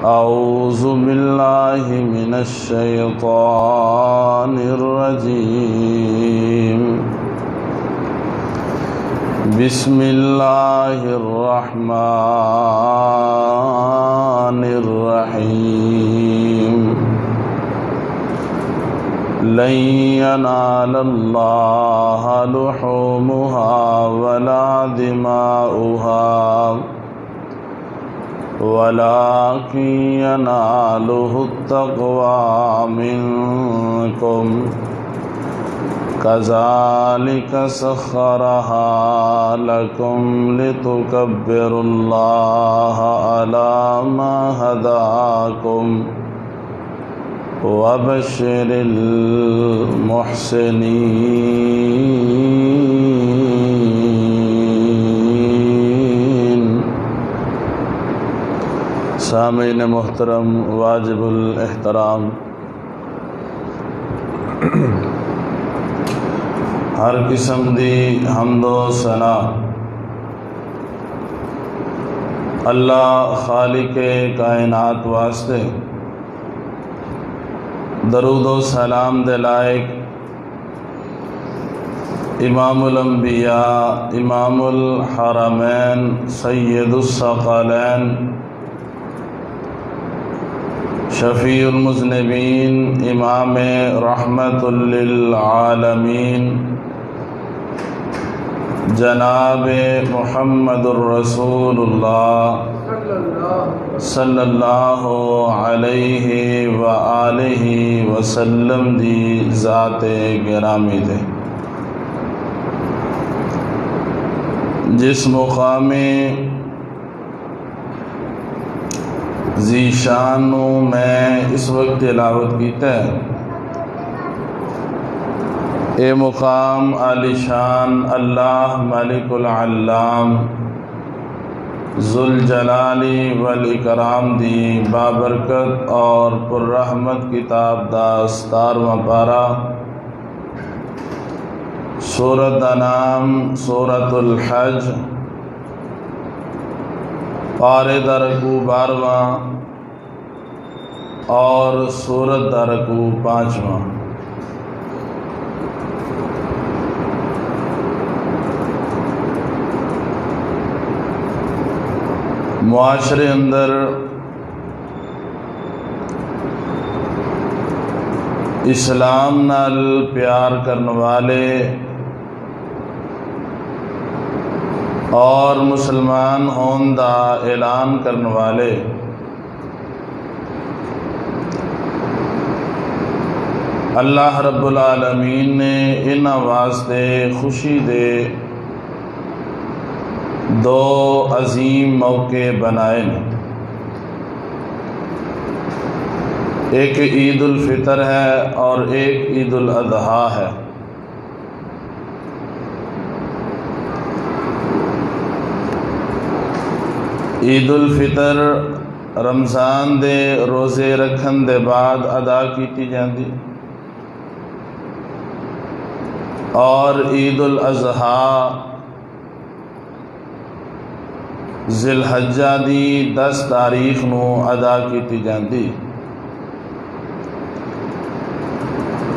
اعوذ باللہ من الشیطان الرجیم بسم اللہ الرحمن الرحیم لن ینال اللہ لحومها ولا دماؤها ولكن يناله التقوى منكم كذلك سخرها لكم لتكبروا الله على ما هداكم وبشر المحسنين۔ سامعین محترم واجب الاحترام، ہر قسم دی حمد و ثنا اللہ خالق کائنات واسطے، درود و سلام دے لائق امام الانبیاء، امام الحرمین، سید الثقلین، شفیع المذنبین، امام رحمت للعالمین، جناب محمد الرسول اللہ صلی اللہ علیہ وآلہ وسلم دی ذات گرامی دے، جس مقام ذیشان میں اس وقت تلاوت کیتا ہے، اے مقام عالی شان اللہ مالک العلام ذوالجلال والاکرام دی بابرکت اور پررحمت کتاب دا 17واں پارہ، سورۃ دا نام سورۃ الحج، پارے دا رکوع 12واں اور سورت دا رکوع 5واں۔ معاشرے اندر اسلام نال پیار کرنے والے اور مسلمان ہون دا اعلان کرنے والے اللہ رب العالمین نے انہاں واسطے خوشی دے دو عظیم موقع بنائے ہیں۔ ایک عید الفطر ہے اور ایک عید الاضحیٰ ہے۔ عید الفطر رمضان دے روزے رکھن دے بعد ادا کیتی جاندی، اور عید الاضحیٰ ذی الحجہ دی 10 تاریخ نو ادا کیتی جاندی۔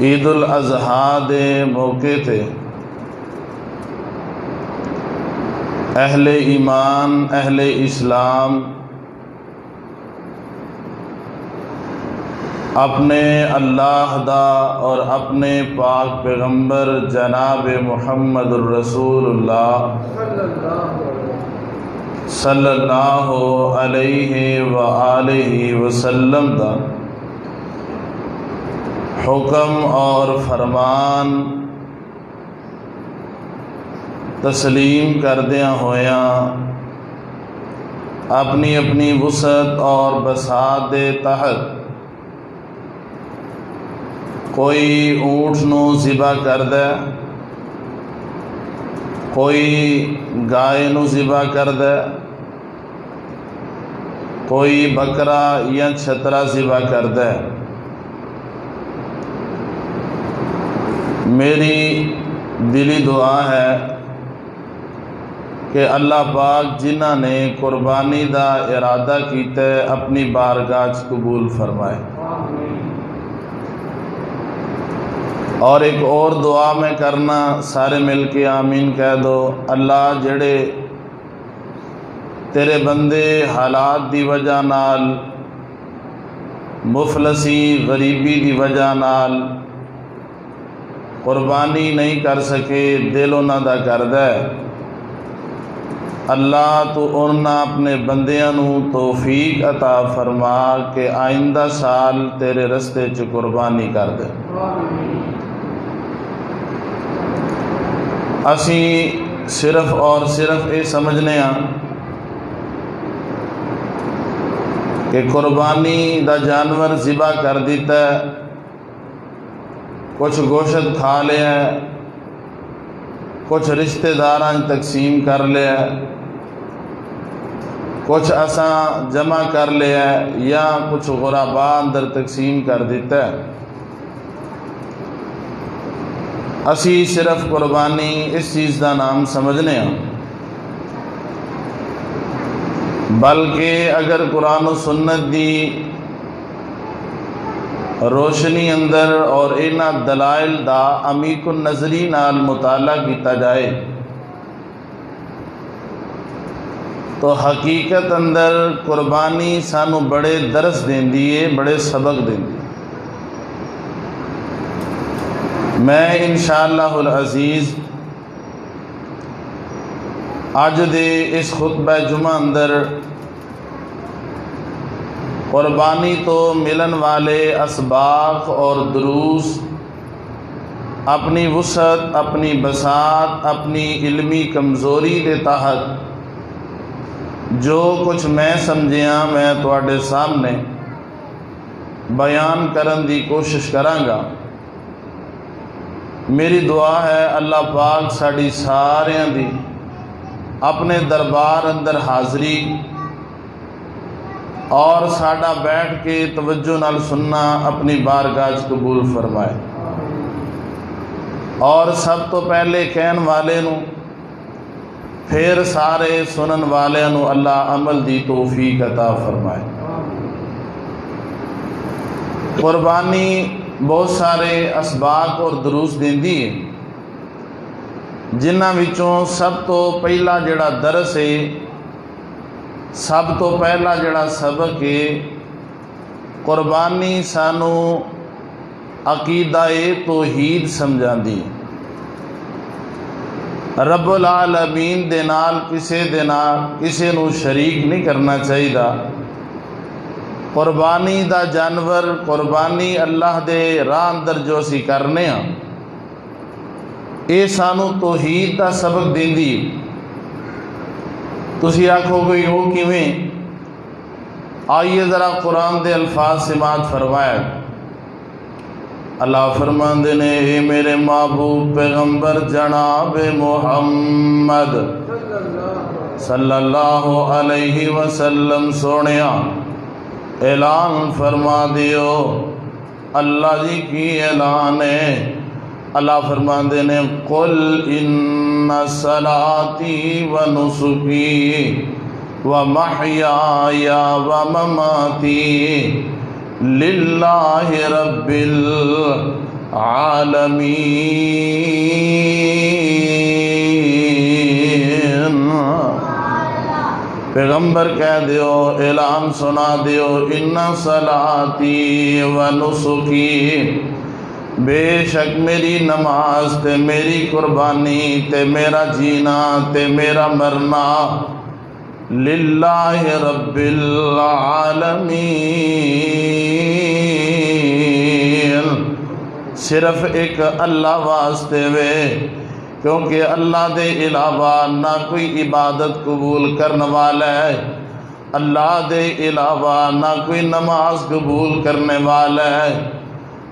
عید الاضحیٰ دے موقع تے اہل ایمان، اہل اسلام اپنے اللہ دا اور اپنے پاک پیغمبر جناب محمد الرسول اللہ صلی اللہ علیہ وآلہ وسلم دا حکم اور فرمان تسلیم کردیاں ہویاں اپنی اپنی وسعت اور بساط دے تحت کوئی اونٹ نو ذبح کر دے، کوئی گائے نو ذبح کر دے، کوئی بکرا یا چھترا ذبح کر دے۔ میری دلی دعا ہے کہ اللہ پاک جنہ نے قربانی دا ارادہ کیتا ہے اپنی بارگاہ وچ قبول فرمائے۔ اور ایک اور دعا میں کرنا، سارے مل کے آمین کہہ دو۔ اللہ جڑے تیرے بندے حالات دی وجہ نال، مفلسی غریبی دی وجہ نال قربانی نہیں کر سکے، دل انہاں دا کردا ہے، اللہ تو انہاں اپنے بندیاں نو توفیق عطا فرما کہ آئندہ سال تیرے رستے چ قربانی کر دے۔ اسی صرف اور صرف یہ سمجھنے ہاں کہ قربانی دا جانور ذبح کر دیتا ہے، کچھ گوشت کھا لیا ہے، کچھ رشتہ داراں تقسیم کر لیا ہے، کچھ اساں جمع کر لیا ہے، یا کچھ غربا اندر تقسیم کر دیتا ہے۔ اسی صرف قربانی اس چیز دا نام سمجھنے ہاں، بلکہ اگر قرآن و سنت دی روشنی اندر اور انہاں دلائل دا عمیق النظری نال مطالعہ کیتا جائے تو حقیقت اندر قربانی سانو بڑے درس دیندی ہے، بڑے سبق دیندی ہے۔ میں انشاءاللہ العزیز آج دے اس خطبہ جمعہ اندر قربانی تو ملن والے اسباق اور دروس، اپنی وسعت، اپنی بساط، اپنی علمی کمزوری دے تحت جو کچھ میں سمجھیاں میں تواڈے سامنے بیان کرن دی کوشش کراں۔ میری دعا ہے اللہ پاک ساڈی ساریاں دی اپنے دربار اندر حاضری اور ساڈا بیٹھ کے توجہ نال سننا اپنی بارگاہ وچ قبول فرمائے، اور سب تو پہلے کہن والے نو پھر سارے سنن والے نو اللہ عمل دی توفیق عطا فرمائے۔ قربانی بہت سارے اسباق اور دروس دیندی ہے، جنہاں وچوں سب تو پہلا جڑا درس ہے، سب تو پہلا جڑا سبق ہے، قربانی سانو عقیدہ توحید سمجھاندی ہے۔ رب العالمین دے نال کسے نو شریک نہیں کرنا چاہیے۔ قربانی دا جانور، قربانی اللہ دے راہ اندر جو اسی کرنے ہاں، اے سانو توحید دا سبق دیندی۔ تسی آکھو گے وہ کیویں؟ آئیے ذرا قرآن دے الفاظ سماعت فرمایا۔ اللہ فرماندے نے، اے میرے محبوب پیغمبر جناب محمد صلی اللہ علیہ وسلم سونیا اعلان فرما دیو۔ اللہ جی کی اعلان ہے۔ اللہ فرماندے نے، قل ان صلاتی و نسکی و محیای و مماتی للہ رب العالمین۔ پیغمبر کہہ دیو، اعلان سنا دیو، ان صلاتی و نسکی، بے شک میری نماز تے میری قربانی تے میرا جینا تے میرا مرنا للہ رب العالمین، صرف ایک اللہ واسطے وے، کیونکہ اللہ دے علاوہ نہ کوئی عبادت قبول کرنے والا ہے، اللہ دے علاوہ نہ کوئی نماز قبول کرنے والا ہے۔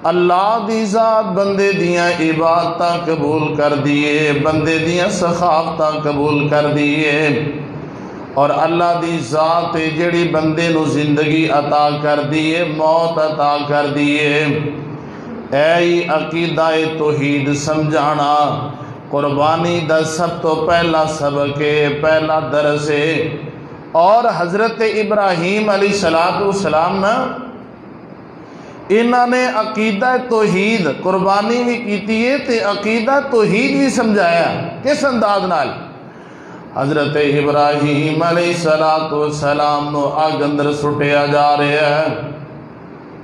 اللہ دی ذات بندے دیاں عبادتاں قبول کر دیے، بندے دیاں سخاوتاں قبول کر دیے، اور اللہ دی ذات جڑی بندے نو زندگی عطا کر دیے، موت عطا کر دیے۔ اے عقیدہ توحید سمجھانا، قربانی دا سب تو پہلا سبق ہے، پہلا درس ہے۔ اور حضرت ابراہیم علیہ السلام نا انہوں نے عقیدہ توحید قربانی بھی کیتی ہے تے عقیدہ توحید بھی سمجھایا۔ کس انداز نال؟ حضرت ابراہیم علیہ السلام نو اگ اندر سٹیا جا رہا ہے،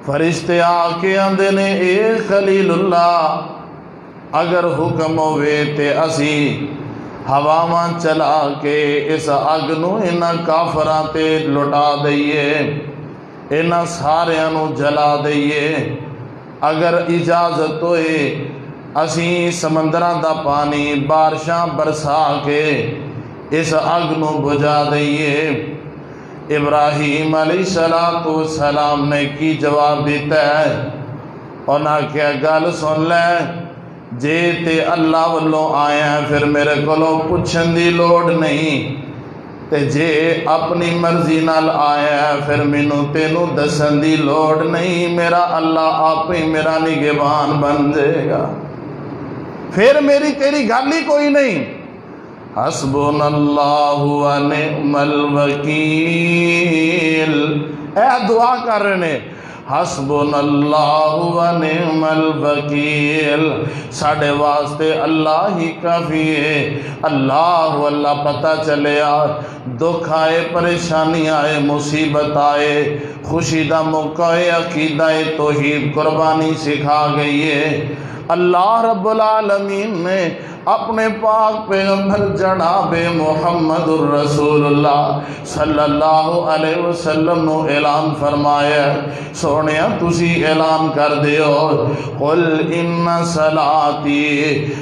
فرشتے آ کے آندے نے اے خلیل اللہ اگر حکم ہوئے تے اسی ہواواں چلا کے اس اگ نو انہاں کافراں تے لٹا دئیے، انہاں ساریاں نو جلا دئیے۔ اگر اجازت ہوئے اسی سمندراں دا پانی بارشاں برسا کے اس اگ نو بجھا دئیے۔ ابراہیم علیہ السلام نے کی جواب دیتا ہے؟ انہاں کیا گل سن لے، جے تے اللہ والوں آیا ہے پھر میرے کولوں پوچھن دی لوڑ نہیں، تے جے اپنی مرضی نال آیا ہے پھر مینوں تینوں دسن دی لوڑ نہیں، میرا اللہ آپ ہی میرا نگہبان بن جائے گا، پھر میری تیری گل ہی کوئی نہیں۔ حسبنا اللہ و نعم الوکیل، اے دعا کر رہے ہیں، حسبنا اللہ و نعم الوکیل، ساڑھے واسطے اللہ ہی کافی ہے۔ اللہ پتہ چلے دکھ آئے، پریشانی آئے، مصیبت آئے، خوشی دا موقع ہے، عقیدہ توحید قربانی سکھا گئی ہے۔ اللہ رب العالمین نے اپنے پاک پیغمبر جناب محمد الرسول اللہ صلی اللہ علیہ وسلم نو اعلان فرمایا، سونیا تسی اعلان کر دیو، قل ان صلاتی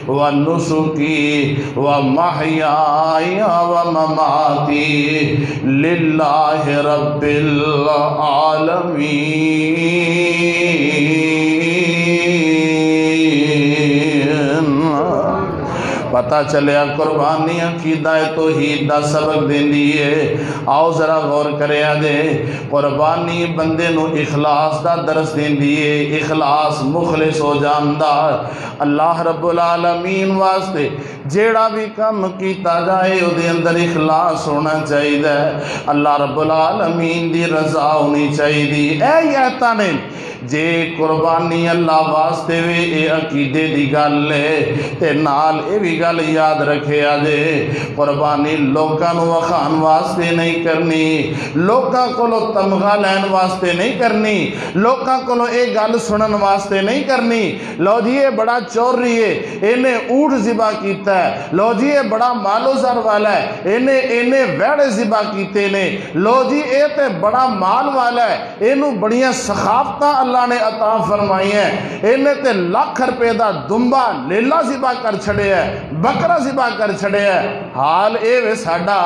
و نسکی و محیائی و مماتی للہ رب العالمین۔ پتہ چلیا قربانی عقیدہ توحید دا سبق دیندی ہے۔ آؤ ذرا غور کریا دے، قربانی بندے نو اخلاص دا درس دیندی ہے، اخلاص مخلص ہو جاندا اللہ رب العالمین واسطے جیڑا بھی کام کیتا جائے او دے اندر اخلاص ہونا چاہیے، اللہ رب العالمین دی رضا ہونی چاہیے۔ اے یہتا نے جے قربانی اللہ واسطے وے اے عقیدے دی گل ہے تے نال اے بھی گل یاد رکھے آجے، قربانی لوکاں نو وخان واسطے نہیں کرنی، لوکاں کولو تمغہ لین واسطے نہیں کرنی، لوکاں کولو اے گل سنن واسطے نہیں کرنی، لو جی اے بڑا چوری ہے انہیں اونٹ ذبح کیتا ہے، لو جی اے بڑا مالو زر والا ہے انہیں ویڑے ذبح کیتے نے، لو جی اے تے بڑا مال والا ہے انہوں بڑیاں سخافتاں اللہ نے عطا فرمائی ہیں، انہیں تے لاکھ روپے دا دمبا لیلا ذبح کر چھڑے ہے، بکرا ذبح کر چھڑے ہے۔ حال اے وے ساڈا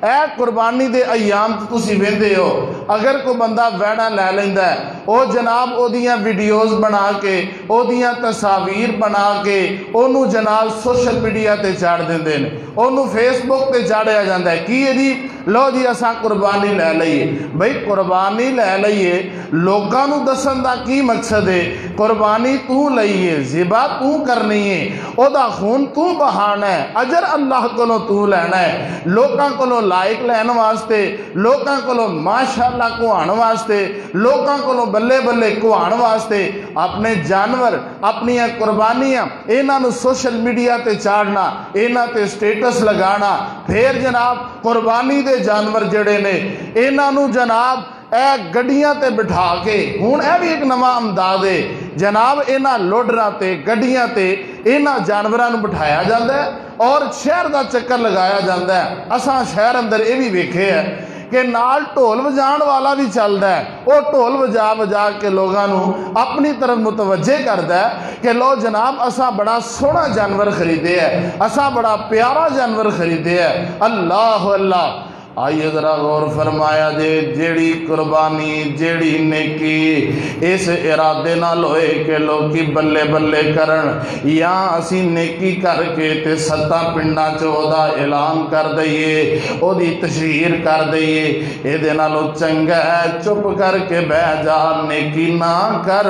اے قربانی دے ایام تسی ویندے ہو، اگر کوئی بندہ ویڑا لے لیندا ہے او جناب او دیاں ویڈیوز بنا کے او دیاں تصاویر بنا کے انہوں جناب سوشل میڈیا تے چاڑ دیندے نے، انہوں فیس بک تے چاڑیا جاندا ہے، کی ہے جی لو جی اساں قربانی لے لئیے۔ بھئی قربانی لے لئیے، لوگاں نو دسن دا کی مقصد ہے؟ قربانی تو لئیے، ذبح تو کرنی ہے، او دا خون تو بہانا ہے، اجر اللہ کولو تو لینا ہے، لوگاں کولو لائک لین واسطے، لوگاں کولو ماشاءاللہ کو آن واسطے، لوگاں کولو بلے بلے کو آن واسطے اپنے جانور اپنی قربانیاں اینا نو سوشل میڈیا تے چاڑنا، اینا تے سٹیٹس لگانا، پھر جناب قربانی دے جانور جڑے نے اینا نو جناب اے گڈیاں تے بٹھا کے، ہون اے بھی ایک نواں امداد ہے جناب، اینا لوڈرا تے گڈیاں تے اینا جانوراں نو بٹھایا جاندہ ہے اور شہر دا چکر لگایا جاندہ ہے۔ اساں شہر اندر اے بھی ویکھے ہے کہ نال ٹھول بجان والا بھی چلدا ہے، وہ ٹھول بجا بجا کے لوگاں نو اپنی طرف متوجہ کردا ہے کہ لو جناب اساں بڑا سونا جانور خریدے ہے، اساں بڑا پیارا جانور خریدے ہے۔ اللہ اللہ آئیے ذرا غور فرمایا جے جیڑی قربانی جیڑی نیکی اس ارادے نال ہوئے کہ لوکی بلے بلے کرن یا اسی نیکی کر کے تے ستا پنڈا چودا اعلان کر دئیے او دی تشہیر کر دئیے اے دے نالو چنگا ہے چپ کر کے بہ جا نیکی نہ کر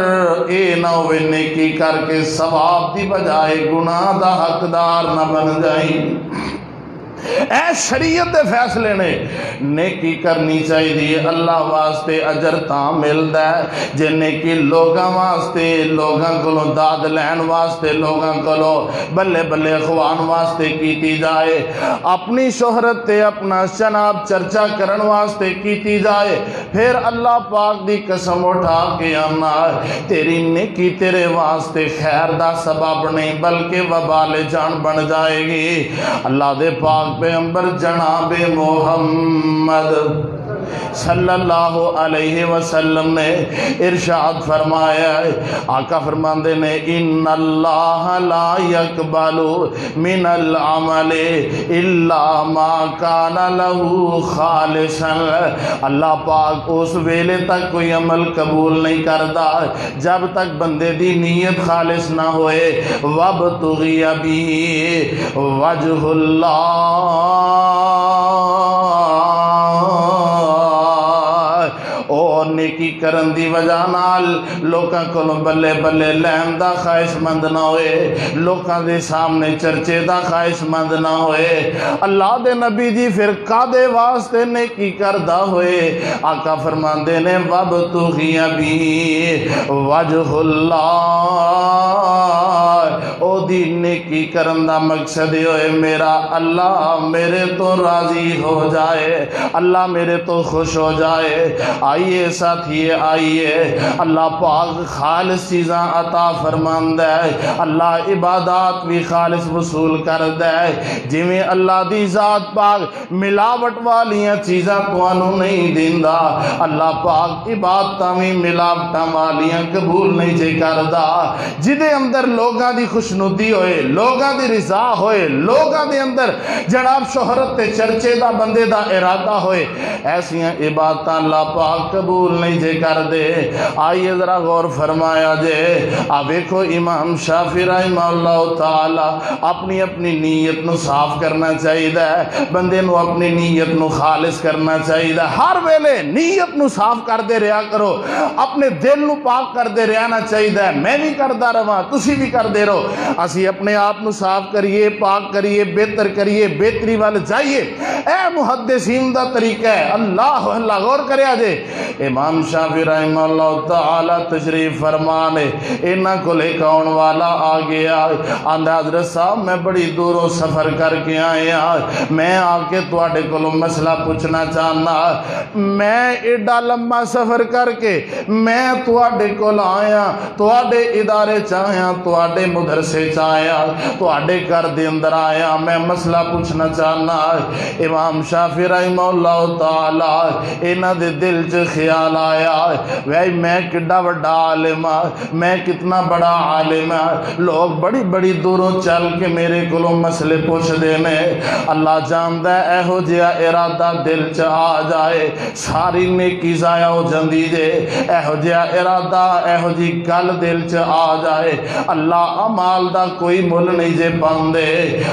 اے نہ ہوئے نیکی کر کے ثواب دی بجائے گناہ دا حقدار نہ بن جائیں اے شریعت دے فیصلے نے نیکی کرنی چاہیے اللہ واسطے اجر تاں ملدا ہے جے نیکی لوگاں واسطے لوگاں کولوں داد لین واسطے لوگاں کولوں بلے بلے اخوان واسطے کیتی جائے اپنی شہرت تے اپنا شناب چرچا کرن واسطے کیتی جائے پھر اللہ پاک دی قسم اٹھا کے آنا تیری نیکی تیرے واسطے خیر دا سبب نہیں بلکہ وبال جان بن جائے گی اللہ دے پاک پیغمبر جناب محمد صلی اللہ علیہ وسلم نے ارشاد فرمایا ہے آقا فرماندے نے ان اللہ لا يقبل من العمل الا ما کان له خالصا اللہ پاک اس ویلے تک کوئی عمل قبول نہیں کردا جب تک بندے دی نیت خالص نہ ہوئے وابتغی بہ وجہ اللہ او نیکی کرن دی وجہ نال لوکاں کولوں بلے بلے لین دا خواہش مند نہ ہوئے لوکاں دے سامنے چرچے دا خواہش مند نہ ہوئے اللہ دے نبی جی پھر کادے واسطے نیکی کردا ہوئے آقا فرماندے نے وابتغی بہ وجہ اللہ او دی نیکی کرن دا مقصد ہوئے میرا اللہ میرے تو راضی ہو جائے اللہ میرے تو خوش ہو جائے آئیے ساتھیے آئیے اللہ پاک خالص چیزاں عطا فرماندہ ہے اللہ عبادات بھی خالص وصول کردہ ہے جویں اللہ دی ذات پاک ملاوٹ والیاں چیزاں توانوں نہیں دیندہ اللہ پاک عبادتاں بھی ملاوٹاں والیاں قبول نہیں جے کردہ جدے اندر لوگاں دی خوشنودی ہوئے لوگاں دی رضا ہوئے لوگاں دے اندر جناب شہرت تے چرچے دا بندے دا ارادہ ہوئے ایسیاں عبادتاں اللہ پاک قبول نہیں جے کر دے آئیے ذرا غور فرمایا جے اب دیکھو امام شافعی رحمہ اللہ تعالی اپنی اپنی نیت نو صاف کرنا چاہیے بندے نو اپنی نیت نو خالص کرنا چاہیے ہر ویلے نیت نو صاف کر دے رہا کرو اپنے دل نو پاک کر دے رہنا چاہیے میں بھی کردہ رہا تسی بھی کر دے رہو اسی اپنے آپ نو صاف کریے پاک کریے بہتر کریے بہتری والے جائیے اے محدثین دا طریقہ ہے اللہ اللہ غور کریا جے امام شافعی رحمہ اللہ تعالی تشریف فرمانے انہاں کو لے کون والا آ گیا آندہ حضرت صاحب میں بڑی دوروں سفر کر کے آیا میں آ کے تواڈے کولوں مسئلہ پوچھنا چاہنا میں ایڈا لمبا سفر کر کے میں تواڈے کول آیا تواڈے ادارے چاہیا تواڈے مدرسے چاہیا تواڈے گھر دے اندر آیا میں مسئلہ پوچھنا چاہنا امام شافعی رحمہ اللہ تعالی انہاں دے دل چ خیال آیا وے میں کڈا بڑا عالم میں کتنا بڑا عالم لوگ بڑی بڑی دوروں چل کے میرے کولوں مسئلے پوچھ دینے اللہ جاندا ہے ایہو جہا ارادہ دل چ آ جائے ساری نیکی ضائع ہو جاندی جے ایہو جہا ارادہ ایہو جی گل دل چ آ جائے اللہ اعمال دا کوئی مل نہیں جے پاندے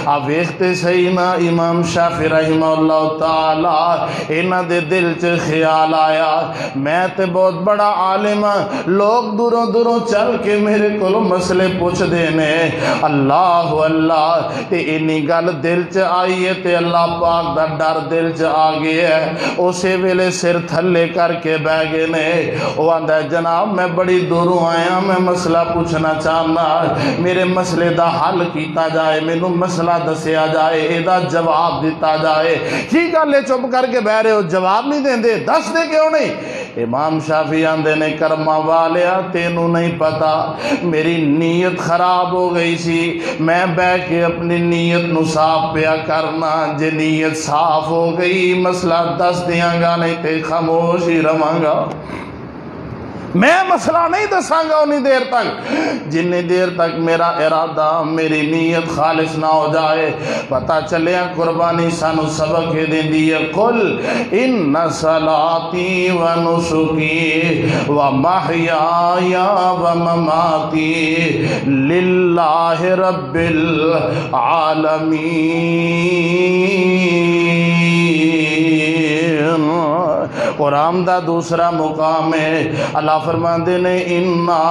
آ ویکھتے صحیح نا امام شافعی رحمہ اللہ تعالی انہاں دے دل چ خیال آیا میں تے بہت بڑا عالم لوگ دوروں دوروں چل کے میرے کولوں مسئلے پوچھ دینے اللہ اللہ تے انی گل دل چ آئی ہے تے اللہ پاک دا ڈر دل چ آ گیا ہے اسے ویلے سر تھلے کر کے بہ گئے نے وہ آندا ہے جناب میں بڑی دوروں آیا میں مسئلہ پوچھنا چاہنا میرے مسئلے دا حل کیتا جائے مینوں مسئلہ دسیا جائے اے دا جواب دیتا جائے کی گل ہے چپ کر کے بہ رہے ہو جواب نہیں دیندے دس دے کیوں نہیں امام شافعی آندے نے کرما والیا تینوں نہیں پتا میری نیت خراب ہو گئی سی میں بہ کے اپنی نیت نو صاف پیا کرنا جے نیت صاف ہو گئی مسئلہ دس دیاں گا نہیں تے خاموش ہی رواں گا میں مسئلہ نہیں دساں گا انہی دیر تک جنہی دیر تک میرا ارادہ میری نیت خالص نہ ہو جائے۔ پتہ چلے قربانی سانو سبق دیندی ہے، قل ان صلاتی و نسکی و محیای و مماتی للہ رب العالمین۔ قرآن دا دوسرا مقام ہے، اللہ فرماندے نے انا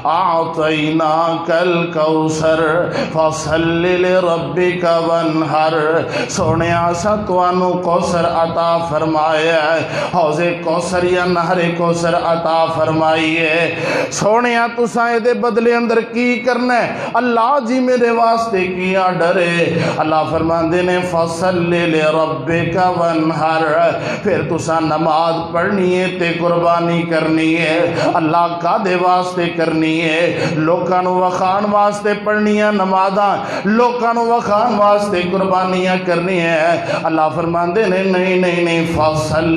اعطیناک الکوثر فصل لربک وانحر۔ سونے آسا توانو کوثر عطا فرمایا ہے، حوض کوثر یا نہر کوثر عطا فرمائی ہے۔ سونے تساں دے بدلے اندر کی کرنا ہے؟ اللہ جی میرے واسطے کیا ڈرے۔ اللہ فرماندے نے فصل لربک وانحر، پھر تساں نماز پڑھنی ہے تے قربانی کرنی ہے۔ اللہ کا دے واسطے کرنی ہے، لوکاں نو وکھان واسطے پڑھنی ہے نمازاں، لوکاں نو وکھان واسطے قربانیاں کرنی ہے۔ اللہ فرماندے نے نہیں نہیں نہیں، فصل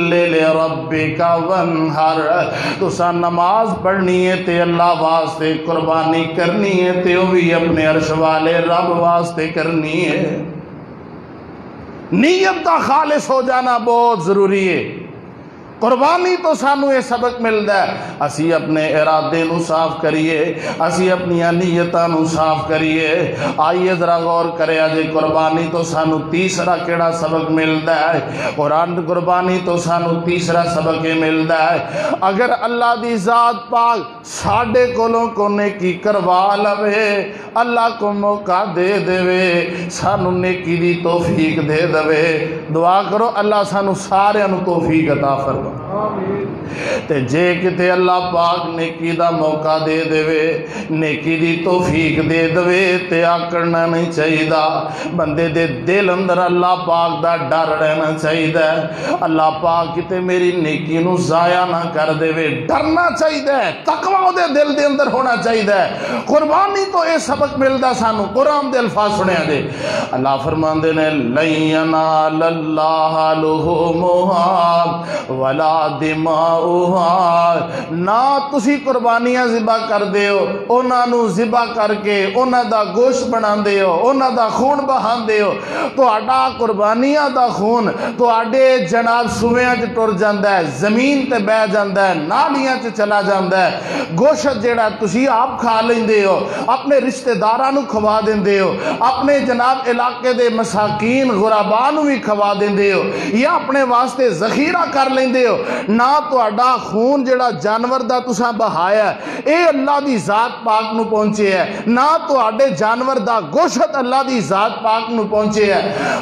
لربک وانحر، تساں نماز پڑھنی ہے تے اللہ واسطے، قربانی کرنی ہے تے وہ بھی اپنے عرش والے رب واسطے کرنی ہے۔ نیت کا خالص ہو جانا بہت ضروری ہے۔ قربانی تو سانو یہ سبق ملتا ہے، اسی اپنے ارادے نو صاف کریے، اسی اپنی نیتاں نو صاف کریے۔ آئیے ذرا غور کرے آجے قربانی تو سانو تیسرا کیڑا سبق ملتا ہے؟ قرآن قربانی تو سانو تیسرا سبق ملتا ہے، اگر اللہ دی ذات پاک ساڈے کولوں کو نیکی کروا لوے، اللہ کو موقع دے دے، سانو نیکی دی توفیق دے دے۔ دعا کرو اللہ سانو سارے نو توفیق عطا فرمائے۔ تے جے کتے اللہ پاک نیکی دا موقع دے دے، نیکی دی توفیق دے دے، تے آکڑنا نہیں چاہیدہ، بندے دے دل اندر اللہ پاک دا ڈر رہنا چاہیدہ، اللہ پاک کتے میری نیکی نو ضائع نہ کر دے، ڈرنا چاہیدہ، تقوی دے دل دے اندر ہونا چاہیدہ۔ قربانی تو اے سبق ملدا سانو، قرآن دے الفاظ سنیا دے، اللہ فرماندے نے لَن يَنَالَ اللَّهَ لُحُومُهَا وَلَا دِمَاؤُهَا، نہ تسی قربانیاں ذبح کر دے ہو، انہاں نو ذبح کر کے انہاں دا گوشت بنا دے ہو، انہاں دا خون بہان دے ہو، تو آڈا قربانیاں دا خون تو آڈے جناب سویاں چ ٹر جاندہ ہے، زمین تے بہ جاندہ ہے، نالیاں چ چلا جاندہ ہے۔ گوشت جیڑا تسی آپ کھا لیں دے ہو، اپنے رشتہ دارانو کھوا دیں دے ہو، اپنے جناب علاقے دے مساکین غربانو بھی کھوا دیں دے ہو، یا اپنے واسطے ذخیرہ کر لیں دے ہو۔ نہ تو اڈا خون جڑا جانور دا تساں بہایا ہے اے اللہ دی ذات پاک نو پہنچے ہے، نہ تو اڈے جانور دا گوشت اللہ دی ذات پاک نو پہنچے ہے۔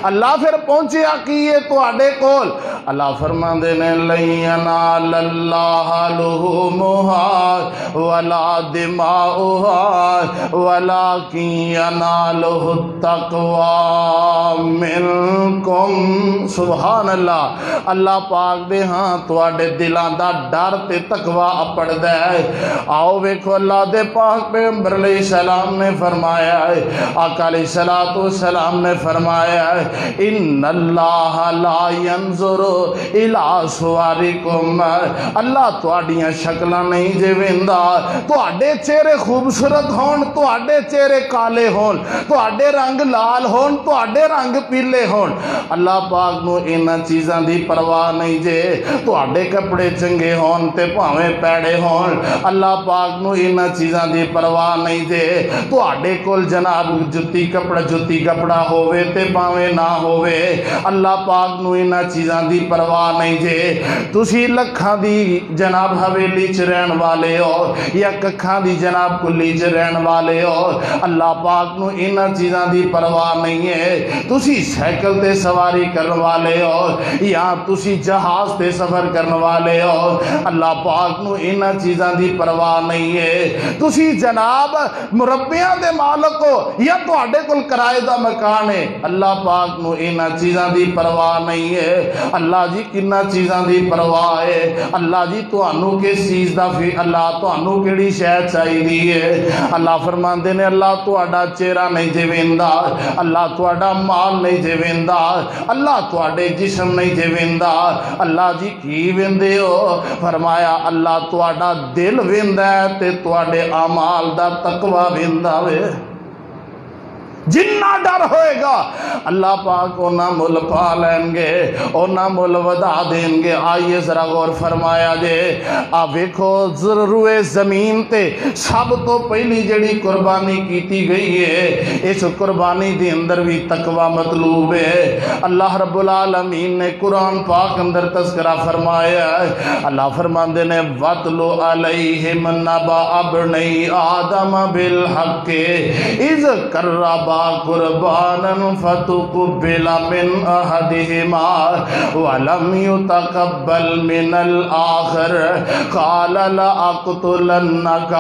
اللہ پھر پہنچے کیے تو اڈے کول، اللہ فرماندے نے لَن يَنَالَ اللَّهَ لُحُومُهَا وَلَا دِمَاؤُهَا وَلَكِن يَنَالُهُ التَّقْوَى مِنكُمْ۔ سبحان اللہ، اللہ پاک دے ہاں تو آڈے دلان دا ڈر تے تقوی اپڑ دے۔ آؤ ویکھو اللہ دے پاک پیغمبر علیہ السلام نے فرمایا ہے، آقا علیہ السلام نے فرمایا ہے ان اللہ لا ينظر الى صورکم، اللہ تو آڈیاں شکلہ نہیں جے ویندا، تو آڈے چہرے خوبصورت ہون، تو آڈے چہرے کالے ہون، تو آڈے رنگ لال ہون، تو آڈے رنگ پیلے ہون، اللہ پاک نو انہاں چیزاں دی پرواہ نہیں جے، تو آڈے کپڑے چنگے ہون تے پاویں پیڑے ہون، اللہ پاک نو انہاں چیزاں دی پرواہ نہیں جے، تو آڈے کول جناب جتی کپڑا ہووے تے پاویں نہ ہووے، اللہ پاک نو انہاں چیزاں دی پرواہ نہیں جے۔ تسی لکھاں دی جناب حویلی چ رہن والے ہو یا ککھاں دی جناب کلی چ رہن والے ہو، اللہ پاک نو انہاں چیزاں دی پرواہ نہیں ہے۔ تسی سائیکل تے سواری کرن والے ہو یا تسی جہاز تے سفر کرن والے ہو، اللہ پاک نو انہاں چیزاں دی پرواہ نہیں ہے۔ تسی جناب مربیاں دے مالک ہو یا تو آڈے کل کرائے دا مکان ہے، اللہ پاک نو انہاں چیزاں دی پرواہ نہیں ہے۔ اللہ جی کنہ چیزاں دی پرواہ ہے، اللہ جی تو انو کس چیز دا فی اللہ تو انو کیڑی شاید چاہی دی ہے۔ اللہ فرماندے نے اللہ تو آڈا چہرہ نہیں جے ویندا، اللہ تو آڈا مال نہیں جے ویندا، اللہ تو آڈے جسم نہیں جے ویندا، اللہ جی کی ویندے ہو؟ فرمایا اللہ تواڈا دل ویندا ہے تے تواڈے اعمال دا تقوی ویندا وے۔ جنہ ڈر ہوئے گا اللہ پاک اونا مل پا لیں گے، اونا مل ودا دیں گے۔ آئیے ذرا غور فرمایا جے، آپ ویکھو روئے زمین تے سب تو پہلی جڑی قربانی کیتی گئی ہے، اس قربانی دی اندر بھی تقوی مطلوب ہے۔ اللہ رب العالمین نے قرآن پاک اندر تذکرہ فرمایا ہے۔ اللہ فرماندے نے وَاتْلُ عَلَيْهِمْ نَبَأَ ابْنَيْ آدَمَ بِالْحَقِّ إِذْ قَرَّبَا قربانا فتقبل من أحدهما ولم يتقبل من الآخر قال لأقتلنك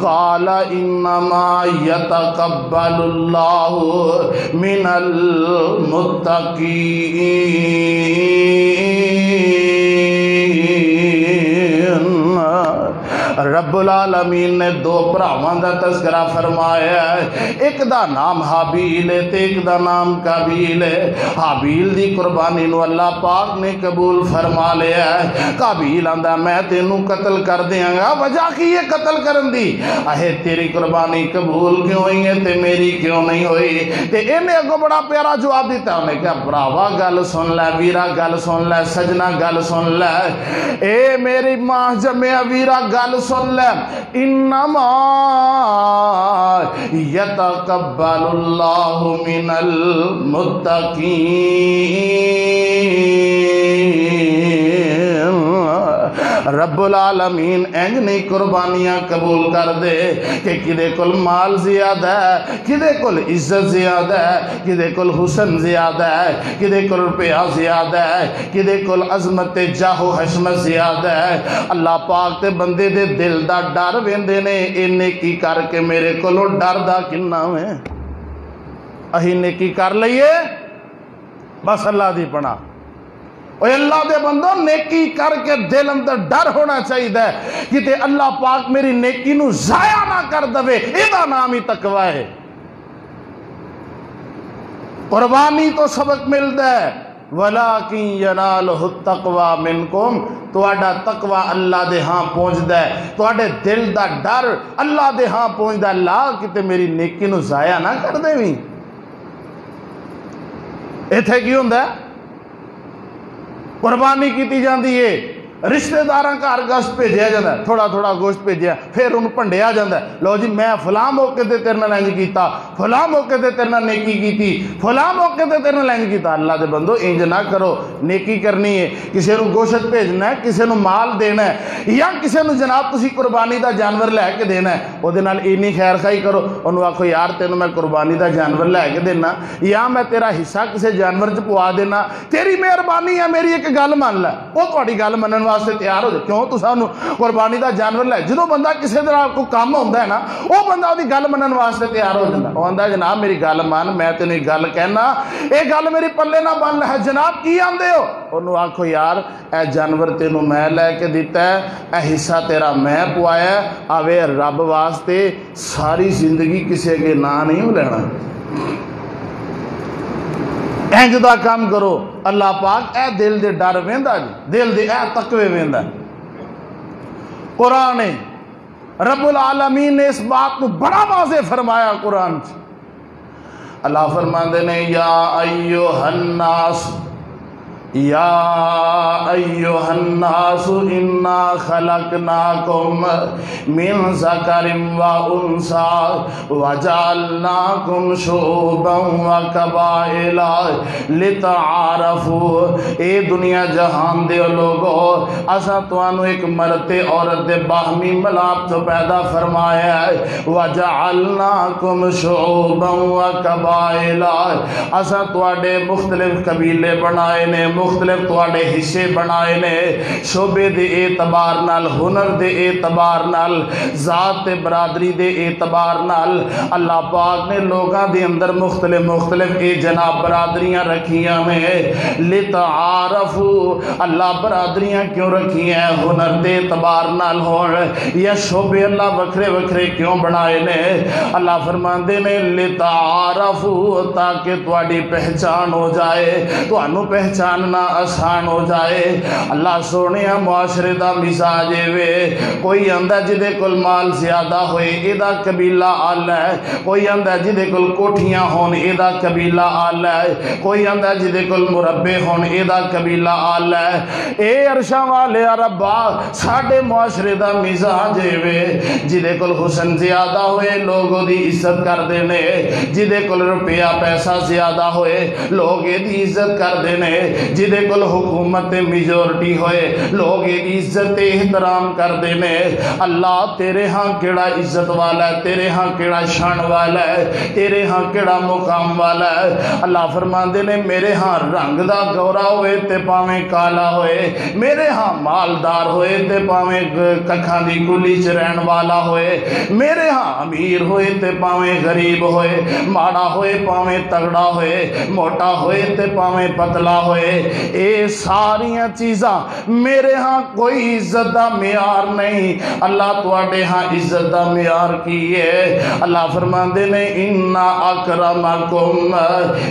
قال إنما يتقبل الله من المتقين۔ رب العالمین نے دو بھراواں دا تذکرہ فرمایا ہے، ایک دا نام حابیل ہے تے ایک دا نام قابیل ہے۔ حابیل دی قربانی نو اللہ پاک نے قبول فرما لیا ہے۔ قابیل آندا میں تینوں قتل کر دیاں گا۔ وجہ کی یہ قتل کرن دی؟ اے تیری قربانی قبول کیوں ہوئی ہے تے میری کیوں نہیں ہوئی؟ تے انہیں اگو بڑا پیارا جواب دیتا، انہیں کہا براوا گل سن لے، ویرا گل سن لے، سجنا گل سن لے، اے میری ماں جمعہ ویرا گل سن لے، انما یتقبل اللہ من المتقین۔ رب العالمین انج نہیں قربانیاں قبول کر دے کہ کدے کل مال زیادہ ہے، کدے کل عزت زیادہ ہے، کدے کل حسن زیادہ ہے، کدے کل روپیہ زیادہ ہے، کدے کل عظمت جاہ و حشمت زیادہ ہے۔ اللہ پاک تے بندے دے دل دا ڈر ویندے نے، اے نیکی کر کے میرے کولو ڈر دا کنا ہے؟ اہی نیکی کر لئیے بس اللہ دی پناہ۔ اوہ اللہ دے بندوں نیکی کر کے دل اندر ڈر ہونا چاہیے ہے کہ تے اللہ پاک میری نیکی نو ضائع نہ کر دوے، ایدہ نام ہی تقوی ہے۔ قربانی تو سبق ملتا ہے وَلَٰكِن يَنَالُهُ التَّقْوَى مِنْكُمْ، تواڈا تقوی اللہ دے ہاں پہنچدا ہے، تواڈے دل دا ڈر اللہ دے ہاں پہنچدا ہے۔ اللہ کتے میری نیکی نو ضائع نہ کر دے ویں۔ ایتھے کی ہوندا ہے؟ قربانی کیتی جاندی ہے، رشتہ داراں گھر گوشت بھیجیا جاتا ہے، تھوڑا تھوڑا گوشت بھیجیا، پھر انہوں پنڈیا جاتا ہے، لو جی میں فلاں موقع تے تیرے نال انج کیتا، فلاں موقع تے تیرے نال نیکی کیتی، فلاں موقع تے تیرے نال انج کیتا۔ اللہ دے بندو انج نہ کرو، نیکی کرنی ہے، کسی نو گوشت بھیجنا ہے، کسی نو مال دینا ہے، یا کسی نو جناب تسی قربانی دا جانور لے کے دینا ہے، او دے نال اینی خیر خائی کرو، انہوں آکھو یار تینوں میں قربانی دا جانور لے کے دینا، یا میں تیرا حصہ کسی جانور چ پوا دینا، تیری مہربانی ہے، میری ایک گل مان لے، وہ تہاڈی گل منن واسطے تیار ہو جائے۔ کیوں تو سانو قربانی دا جانور لے؟ جدو بندہ کسی طرح کو کام ہوتا ہے نا، وہ بندہ دی گل منن واسطے تیار ہو جاتا ہے، وہ آندا جناب میری گل مان، میں تینوں گل کہنا، اے گل میری پلے نہ بن ہے، جناب کی آندے ہو؟ انہوں آکھو یار اے جانور تینوں میں لے کے دیتا ہے، اے حصہ تیرا میں پوایا ہے، آوے رب واسطے ساری زندگی کسی کے نہ نہیں لینا۔ انج دا کام کرو، اللہ پاک اے دل دے ڈر ویندا جی، دل دے اے تقوی ویندا۔ قرآن رب العالمین نے اس بات کو بڑا واضح فرمایا قرآن سے۔ اللہ فرماندے نے یا ایھا الناس، یا ایھا الناس انا خلقناکم من ذکر و انثی وجعلناکم شعوبا و قبائل لتعارفوا۔ اے دنیا جہان دے لوگو، اساں تانوں ایک مرد تے عورت دے باہمی ملاپ تو پیدا فرمایا ہے، وجعلناکم شعوبا و قبائل، اساں تواڈے مختلف قبیلے بنائے نے، مختلف تواڈے حصے بنائے نے، شعبے دے اعتبار نال، ہنر دے اعتبار نال، ذات تے برادری دے اعتبار نال۔ اللہ پاک نے لوگاں دے اندر مختلف مختلف اے جناب برادریاں رکھیاں نے، لتعارفوا۔ اللہ برادریاں کیوں رکھی ہیں؟ ہنر دے اعتبار نال ہون، یا شعبے اللہ وکھرے وکھرے کیوں بنائے نے؟ اللہ فرماندے نے لتعارفوا، تاکہ تواڈی پہچان ہو جائے، تانوں پہچان چلنا آسان ہو جائے۔ اللہ سونے معاشرے دا مزاج وے، کوئی آندا جدے کول مال زیادہ ہوئے ایدا قبیلہ آلہ ہے، کوئی آندا جدے کول کوٹھیاں ہون ایدا قبیلہ آلہ ہے، کوئی آندا جدے کول مربے ہون ایدا قبیلہ آلہ ہے۔ اے عرشاں والے ربا ساڈے معاشرے دا مزاج وے، جدے کول حسن زیادہ ہوئے لوگ دی عزت کر دینے، جدے کول روپیہ پیسہ زیادہ ہوئے لوگ دی عزت کر دینے، جدے کول حکومت میجورٹی ہوئے لوگ دی عزت احترام کر دینے۔ اللہ تیرے ہاں کیڑا عزت والا ہے، تیرے ہاں کیڑا شان والا ہے، تیرے ہاں کیڑا مقام والا ہے۔ اللہ فرماندے نے میرے ہاں رنگ دا گورا ہوئے تے پاویں کالا ہوئے، میرے ہاں مالدار ہوئے تے پاویں ککھاں دی گلی چ رہن والا ہوئے، میرے ہاں امیر ہوئے تے پاویں غریب ہوئے، ماڑا ہوئے پاویں تگڑا ہوئے، موٹا ہوئے تے پاویں پتلا ہوئے، اے ساریاں چیزاں میرے ہاں کوئی عزت دا معیار نہیں۔ اللہ تواڈے ہاں عزت دا معیار کی ہے؟ اللہ فرماندے نے ان اکرمکم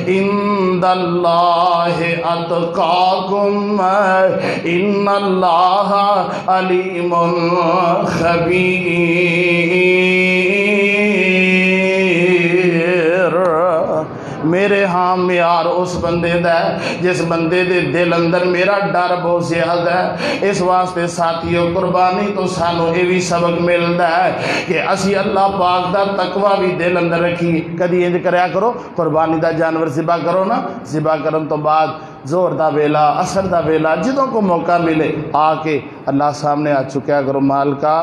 عند اللہ اتقاکم ان اللہ علیم خبیر۔ میرے ہاں معیار اس بندے دا ہے جس بندے دے دل اندر میرا ڈر بہت زیادہ ہے۔ اس واسطے ساتھیو قربانی تو سانو یہ بھی سبق ملتا ہے کہ اسی اللہ پاک دا تقوی بھی دل اندر رکھی۔ کدی انج کریا کرو، قربانی دا جانور ذبح کرو نا، ذبح کرن تو بعد زور دا ویلا اثر دا ویلا جدوں کو موقع ملے آ کے اللہ سامنے آ چکیا کرو، مالکا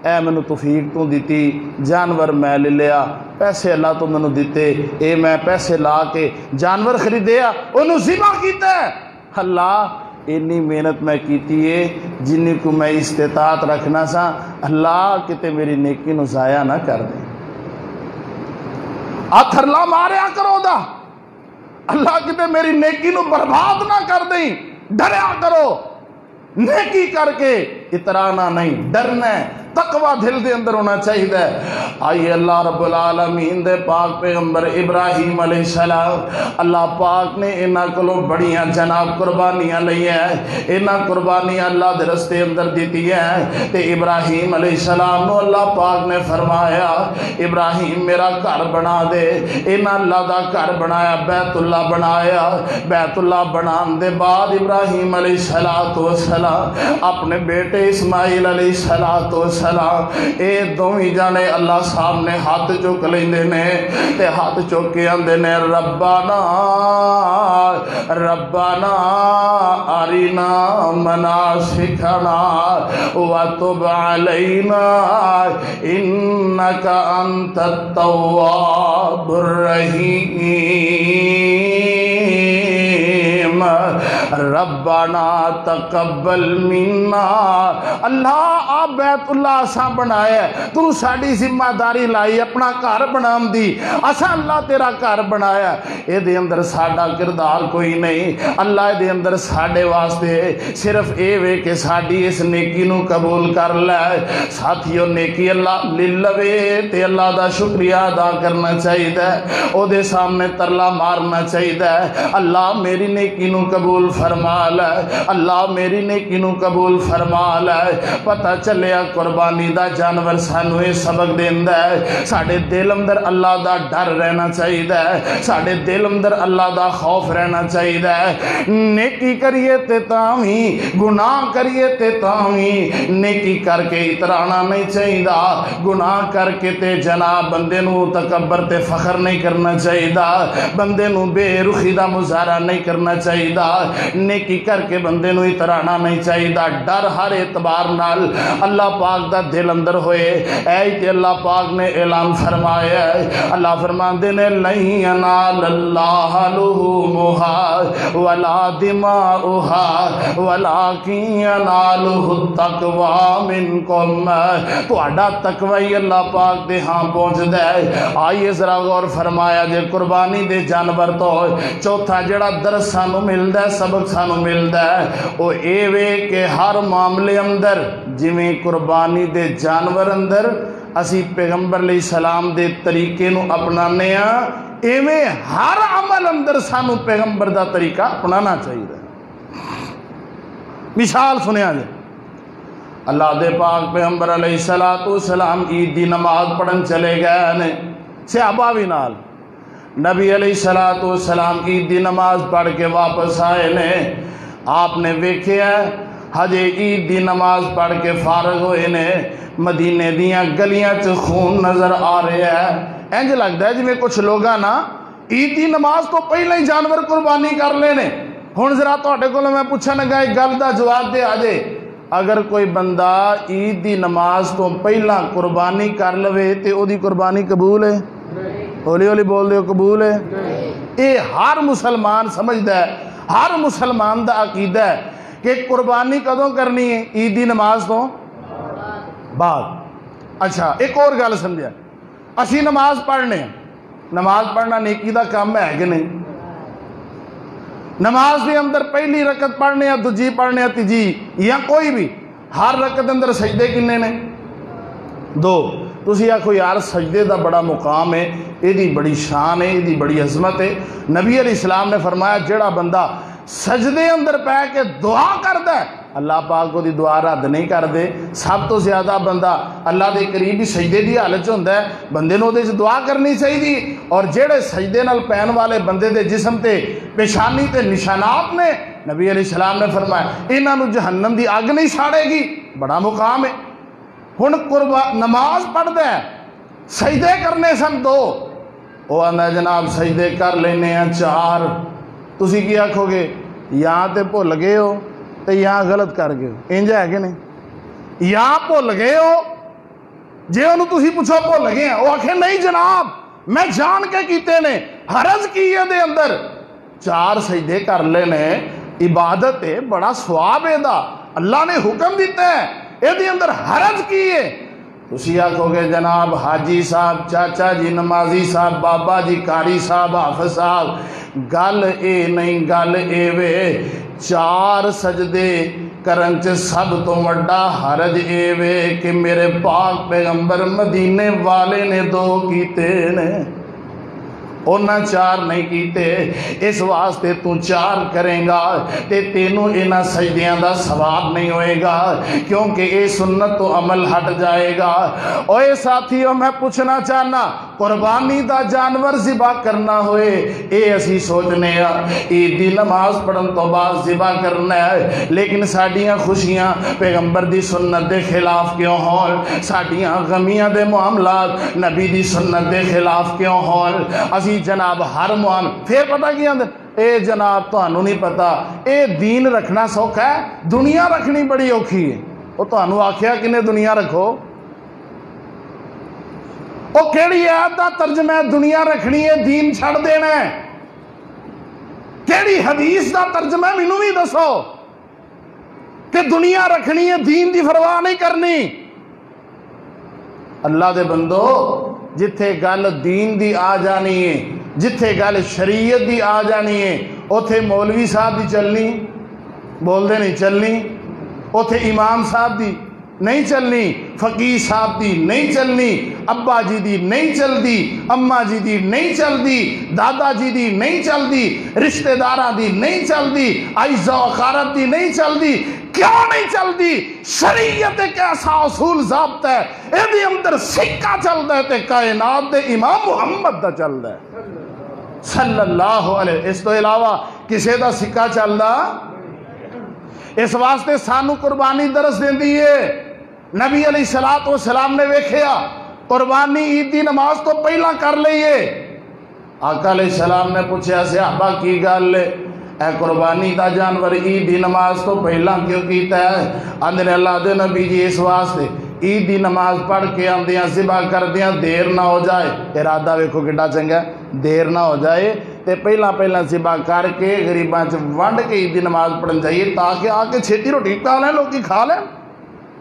اے مینوں توفیق تو دیتی، جانور میں لے لیا، پیسے اللہ تو مینوں دیتے، اے میں پیسے لا کے جانور خریدیا انہوں ذبح کیتا ہے۔ اللہ اتنی محنت میں کیتی ہے جن کو میں استطاعت رکھنا سا، اللہ کتے میری نیکی نو ضائع نہ کر دے، آتھر لا ماریا کرو دا، اللہ کتے میری نیکی نو برباد نہ کر دیں، ڈریا کرو، نیکی کر کے اترانا نہیں، ڈرنا ہے، تقوی دل دے اندر ہونا چاہیے۔ آئیے اللہ رب العالمین دے پاک پیغمبر ابراہیم علیہ السلام، اللہ پاک نے انہاں کولوں بڑیاں جناب قربانیاں لئی ہیں، انہاں قربانیاں اللہ دے رستے اندر دیتی ہیں، تے ابراہیم علیہ السلام نو اللہ پاک نے فرمایا ابراہیم میرا گھر بنا دے۔ انہاں اللہ دا گھر بنایا، بیت اللہ بنایا، بیت اللہ بنان دے بعد ابراہیم علیہ السلام اپنے بیٹے اسماعیل علیہ السلام اے دوویں جانے اللہ سامنے ہاتھ چک لیندے نے تے ہاتھ چک کے آندے نے ربنا ربنا ارینا مناسکنا وتب علینا انک انت التواب الرحیم ربنا تقبل منا۔ اللہ آپ بیت اللہ اساں بنایا ہے، تو ساڑی ذمہ داری لائی اپنا گھر بنام دی، اساں اللہ تیرا گھر بنایا، اے دے اندر ساڑا کردار کوئی نہیں، اللہ دے اندر ساڑے واسطے صرف اے وے کہ ساڑی اس نیکی نو قبول کر لائے۔ ساتھیوں نیکی اللہ للوے تے اللہ دا شکریہ ادا کرنا چاہیے، او دے سامنے ترلا مارنا چاہیے، اللہ میری نیکی نو قبول فرما لے، اللہ میری نیکی نو قبول فرما لے۔ پتہ چلیا قربانی دا جانور سانو یہ سبق دیندا ہے، ساڑے دل اندر اللہ دا ڈر رہنا چاہیے، ساڑے دل اندر اللہ دا خوف رہنا چاہیے۔ نیکی کریے تے تاویں، گناہ کریے تے تاویں، نیکی کر کے اترانا نہیں چاہیے، گناہ کر کے تے جناب بندے نو تکبر تے فخر نہیں کرنا چاہیے، بندے نو بے رخی دا مظاہرہ نہیں کرنا چاہیے، نیکی کر کے بندے نو اترانا نہیں چاہیے، ڈر ہر اعتبار نال اللہ پاک دا دل اندر ہوئے۔ اے تے اللہ پاک نے اعلان فرمایا ہے، اللہ فرماندے نے لن ینال اللہ لحومها ولا دماؤها ولکن ینالہ التقوی منکم۔ تہاڈا تقوی اللہ پاک دے ہاں پہنچدا ہے۔ آئیے ذرا غور فرمایا جے قربانی دے جانور تو چوتھا جڑا درس سانو ملدا ہے، سبق سانو ملدا ہے، او اے وے کہ ہر معاملے اندر جویں قربانی دے جانور اندر اسی پیغمبر علیہ السلام دے طریقے نو اپنانے ہاں، ایویں ہر عمل اندر سانو پیغمبر دا طریقہ اپنانا چاہیے۔ مثال سنیا جائے، اللہ دے پاک پیغمبر علیہ السلام عید دی نماز پڑھن چلے گئے نے، صحابہ بھی نال، نبی علیہ السلام عید دی نماز پڑھ کے واپس آئے نے، آپ نے ویکھیا ہجے عید دی نماز پڑھ کے فارغ ہوئے نے، مدینے دیاں گلیاں چ خون نظر آ رہے ہیں، انج لگتا ہے جی میں کچھ لوگاں نا عید دی نماز تو پہلے ہی جانور قربانی کر لینے۔ ہن ذرا تہاڈے کولوں میں پوچھن لگا ایک گل دا جواب دے آجے، اگر کوئی بندہ عید دی نماز تو پہلا قربانی کر لوے تے او دی قربانی قبول ہے؟ ہولی ہولی بول دیو، قبول ہے؟ اے ہر مسلمان سمجھدا ہے، ہر مسلمان دا عقیدہ ہے کہ قربانی کدوں کرنی ہے؟ عید دی نماز تو بعد۔ اچھا ایک اور گل سمجھا، اسی نماز پڑھنے ہیں، نماز پڑھنا نیکی دا کام ہے کہ نہیں؟ نماز دے اندر پہلی رکعت پڑھنے یا دوجی پڑھنے یا تیجی یا کوئی بھی، ہر رکعت اندر سجدے کنے نے؟ 2۔ تسی آکھو یار سجدے دا بڑا مقام ہے، یہ دی بڑی شان ہے، یہ دی بڑی عظمت ہے۔ نبی علیہ السلام نے فرمایا جڑا بندہ سجدے اندر پہ کے دعا کردا ہے اللہ پاک کو دی دعا رد نہیں کر دے۔ سب تو زیادہ بندہ اللہ دے قریب ہی سجدے دی حالت ہوندا ہے، بندے نو دے دعا کرنی چاہیے، اور جڑے سجدے نال پین والے بندے دے جسم تے پیشانی تے نشانات نے، نبی علیہ السلام نے فرمایا انہاں نو جہنم دی اگ نہیں ساڑے گی، بڑا مقام ہے۔ ہن نماز پڑھدا ہے، سجدے کرنے سن 2، وہ آندا جناب سجدے کر لینے ہیں 4، تسی کی آکھو گے یہاں تے بھول گئے ہو تے یہاں غلط کر گئے ہو، انج ہے کہ نہیں؟ یہاں بھول گئے ہو، جے انہوں تسی پوچھو بھول گئے ہیں، وہ آکھے نہیں جناب میں جان کے کیتے نے، حرج کیے دے اندر 4 سجدے کر لینے، عبادت ہے، بڑا ثواب ہے دا، اللہ نے حکم دیتے ہیں، اے دے اندر حرج کیے۔ تسی آکھو گے جناب حاجی صاحب، چاچا جی، نمازی صاحب، بابا جی، قاری صاحب، حافظ صاحب، گل اے نہیں، گل اے وے 4 سجدے کرن چ سب تو وڈا حرج اے وے کہ میرے پاک پیغمبر مدینے والے نے 2 کیتے نے، انہاں 4 نہیں کیتے، اس واسطے تو 4 کریں گا تے تینوں انہاں سجدیاں دا ثواب نہیں ہوئے گا، کیونکہ اے سنت تو عمل ہٹ جائے گا۔ اور اے ساتھیوں میں پوچھنا چاہنا، قربانی دا جانور ذبح کرنا ہوئے، اے اسی سوچنے عید دی نماز پڑھن تو بعد ذبح کرنا ہے، لیکن ساڈیاں خوشیاں پیغمبر دی سنت دے خلاف کیوں ہون؟ ساڈیاں غمیاں دے معاملات نبی دی سنت دے خلاف کیوں ہون؟ اسی جناب ہر پھر پتہ کی آندے اے جناب تانوں نہیں پتا، اے دین رکھنا سوکھا ہے، دنیا رکھنی بڑی اوکھی ہے۔ وہ تانوں آکھیا کنے دنیا رکھو؟ وہ کیڑی آیت دا ترجمہ ہے دنیا رکھنی ہے دین چھڑ دینا ہے؟ کیڑی حدیث دا ترجمہ ہے مینوں بھی دسو کہ دنیا رکھنی ہے دین دی پرواہ نہیں کرنی؟ اللہ دے بندو، جتھے گل دین دی آ جانی ہے، جتھے گل شریعت دی آ جانی ہے، اوتھے مولوی صاحب دی چلنی، بول دے نہیں چلنی، اوتھے امام صاحب دی نہیں چلنی، فقیہ صاحب دی نہیں چلنی، ابا جی دی نہیں چلدی، اماں جی دی نہیں چلدی، دادا جی دی نہیں چلدی، رشتہ داراں دی نہیں چلدی، عزت و اقارت دی نہیں چلدی۔ کیوں نہیں چلدی؟ شریعت ایک ایسا اصول ضابط ہے، اے دی اندر سکھا چلدا ہے تے کائنات دے امام محمد دا چلدا ہے صلی اللہ علیہ، اس تو علاوہ کسے دا سکھا چلدا؟ اس واسطے سانو قربانی درس دیندی ہے۔ نبی علیہ السلام نے ویکھیا قربانی عید دی نماز تو پہلا کر لئیے، آقا علیہ السلام نے پوچھا صحابہ کی گل ہے، اے قربانی دا جانور عید دی نماز تو پہلا کیوں کیتا ہے؟ آندے اللہ دے نبی جی اس واسطے عید دی نماز پڑھ کے آندیاں ذبح کردیاں دیر نہ ہو جائے، ارادہ ویکھو کڈا چنگا، دیر نہ ہو جائے تے پہلا ذبح کر کے غریباں چ ونڈ کے عید دی نماز پڑھن چاہیے تاکہ آ کے چھیتی روٹی پکا لیں، لوگ کھا لیں۔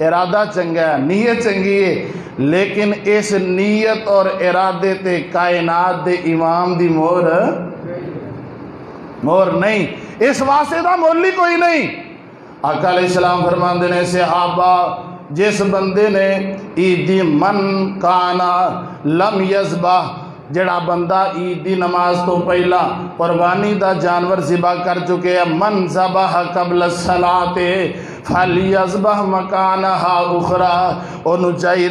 ارادہ چنگا ہے، نیت چنگی ہے، لیکن اس نیت اور ارادے تے کائنات دے امام دی مور نہیں، اس واسطے دا مول ہی کوئی نہیں۔ آقا علیہ السلام فرماندے نے صحابہ جس بندے نے عید دی من کانا لم یذبح جڑا بندہ عید دی نماز تو پہلا قربانی دا جانور ذبح کر چکے ہیں، من ذبح قبل الصلاۃ فلیذبح مکانہا اخری، انہوں چاہیے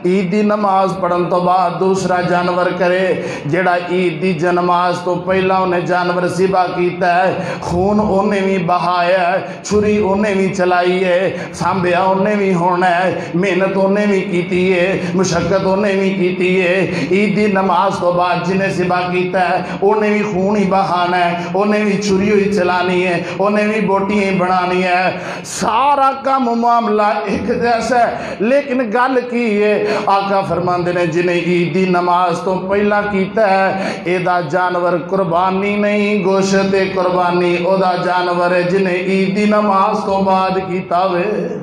عید دی نماز پڑھن تو بعد دوسرا جانور کرے۔ جڑا عید دی نماز تو پہلا انہیں جانور ذبح کیتا ہے، خون انہیں بھی بہایا ہے، چھری انہیں بھی چلائی ہے، سانبیا انہیں بھی ہونا ہے، محنت انہیں بھی کیتی ہے، مشقت انہیں بھی کیتی ہے۔ عید دی نماز تو بعد جنہیں ذبح کیتا ہے انہیں بھی خون ہی بہانا ہے، انہیں بھی چھری ہی چلانی ہے، انہیں بھی بوٹی ہی بنانی ہے، سارا کام معاملہ ایک جیسا ہے۔ لیکن گل کی ہے آقا فرماندے نے جنہیں عید دی نماز تو پہلا کیتا ہے ایدہ جانور قربانی نہیں، گوشت قربانی او دا جانور ہے جنہیں عید دی نماز تو بعد کیتا ہوئے۔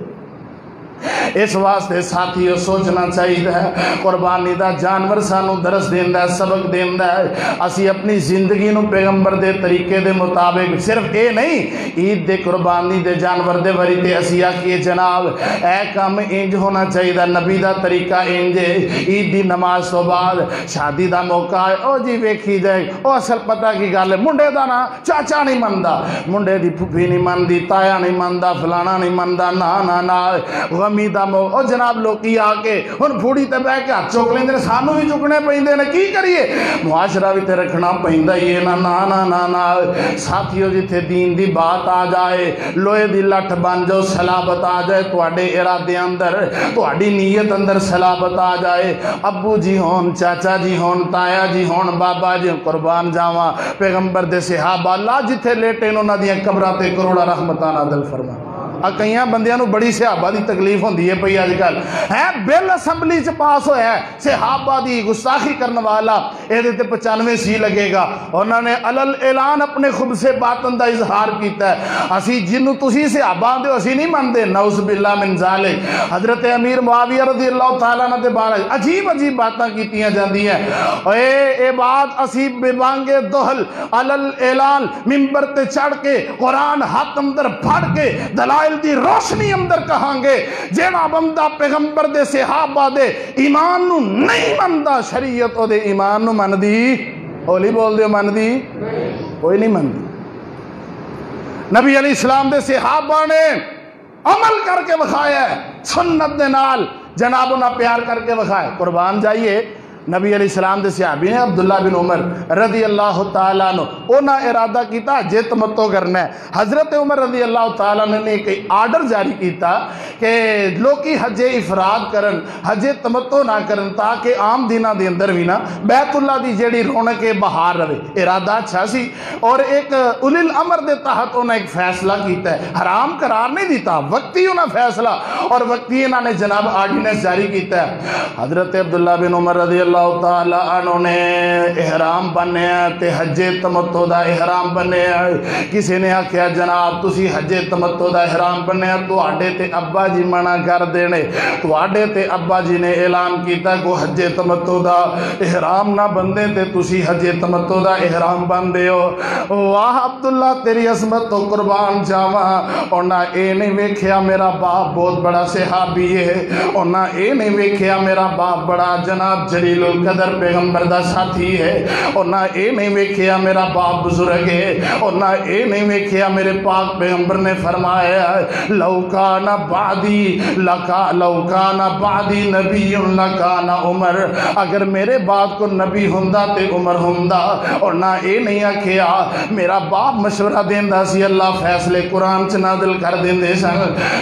اس واسطے ساتھیوں سوچنا چاہیے ہے قربانی دا جانور سانو درس دیندہ ہے، سبق دیندہ ہے۔ اسی اپنی زندگی نو پیغمبر دے طریقے دے مطابق صرف اے نہیں عید دے قربانی دے جانور دے وری تے اسی آکھیے جناب اے کام انج ہونا چاہیے، نبی دا طریقہ انج ہے۔ عید دی نماز تو بعد شادی دا موقع ہے، او جی ویکھی جائے او اصل پتہ کی گل ہے، منڈے دا نا چاچا نہیں مندا، منڈے دی پھپھی نہیں مندی، تایا نہیں مندا، فلانا نہیں مندا، نا غمی دا او جناب لوکی آکے ان پھوڑی تے بے کے ہاتھ چوک لیندے سانو بھی چکنے پہندے نے کی کریے، معاشرہ بھی تے رکھنا پہندہ یہ نا ساتھیوں جتھے دین دی بات آ جائے لوہے دی لٹھ بن جو سلابت آ جائے تواڈے ارادے اندر، تواڈی نیت اندر سلابت آ جائے، ابو جی ہون، چاچا جی ہون، تایا جی ہون، بابا جی قربان جاواں پیغمبر دے صحابہ اللہ جتھے لیٹے انہاں دیاں قبراں تے کروڑا رحمتاں نازل فرما۔ کئیاں بندیاں نو بڑی صحابہ دی تکلیف ہوندی ہے پئی اج کل ہے بل اسمبلی چ پاس ہویا ہے صحابہ دی گستاخی کرنے والا اے تے 95 سی لگے گا، انہوں نے علل اعلان اپنے خب سے باطن دا اظہار کیتا ہے۔ اسی جنوں تسی صحابہ دے اسی نہیں مندے، نعوذ باللہ من ذالک۔ حضرت امیر معاویہ رضی اللہ تعالیٰ عنہ دے بارے عجیب باتاں کیتیاں جاندی ہیں، اے بات اسی بانگے دہل علل اعلان ممبر تے چڑھ کے قرآن ہاتھ اندر پھڑ کے دلائل دی روشنی اندر کہاں گے جیڑا بندہ پیغمبر دے صحابہ دے ایمان نو نہیں مندہ شریعت او دے ایمان نو من دی، اولی بول دے من دی کوئی نہیں من دی۔ نبی علیہ السلام دے صحابہ نے عمل کر کے بخایا ہے، سنت دے نال جناب نہ پیار کر کے بخایا۔ قربان جائیے نبی علیہ السلام دے صحابی نے عبداللہ بن عمر رضی اللہ تعالیٰ عنہ انہاں ارادہ کیتا حج تمتع کرنا ہے۔ حضرت عمر رضی اللہ تعالیٰ عنہ نے ایک آرڈر جاری کیتا کہ لوکی حج افراد کرن، حج تمتع نہ کرن تاکہ عام دینہ دے اندر بھی نا بیت اللہ دی جیڑی رونق بہار رہے۔ ارادہ اچھا سی اور ایک اولی الامر دے تحت انہاں ایک فیصلہ کیتا ہے، حرام قرار نہیں دیتا، وقتی انہاں فیصلہ اور وقتی انہاں نے جناب آرڈیننس جاری کیتا ہے۔ حضرت عبداللہ بن عمر رضی اللہ تعالیٰ عنہ نے احرام بنے تے حج تمتع دا احرام بنے۔ کسی نے آکھیا جناب تسی حج تمتع دا احرام بنے تو آڈے تے ابا جی منع کر دینے، تو آڈے تے ابا جی نے اعلان کیتا کو حج تمتع دا احرام نہ بندے تے تسی حج تمتع دا احرام بندے ہو۔ واہ عبداللہ تیری عظمت تو قربان جاواں، انہاں اے نہیں ویکھیا میرا باپ بہت بڑا صحابی ہے، انہاں اے نہیں ویکھیا میرا باپ بڑا جناب جلیل القدر پیغمبر دا ساتھی ہے، انہاں اے نہیں ویکھیا میرا باپ بزرگ ہے، انہاں اے نہیں ویکھیا میرے پاک پیغمبر نے فرمایا لو کان بعدی نبی لکان عمر، اگر میرے بعد کو نبی ہوندا تے عمر ہوندا۔ انہاں اے نہیں آکھیا میرا باپ مشورہ دیندا سی اللہ فیصلے قرآن چ نازل کر دیندے سن،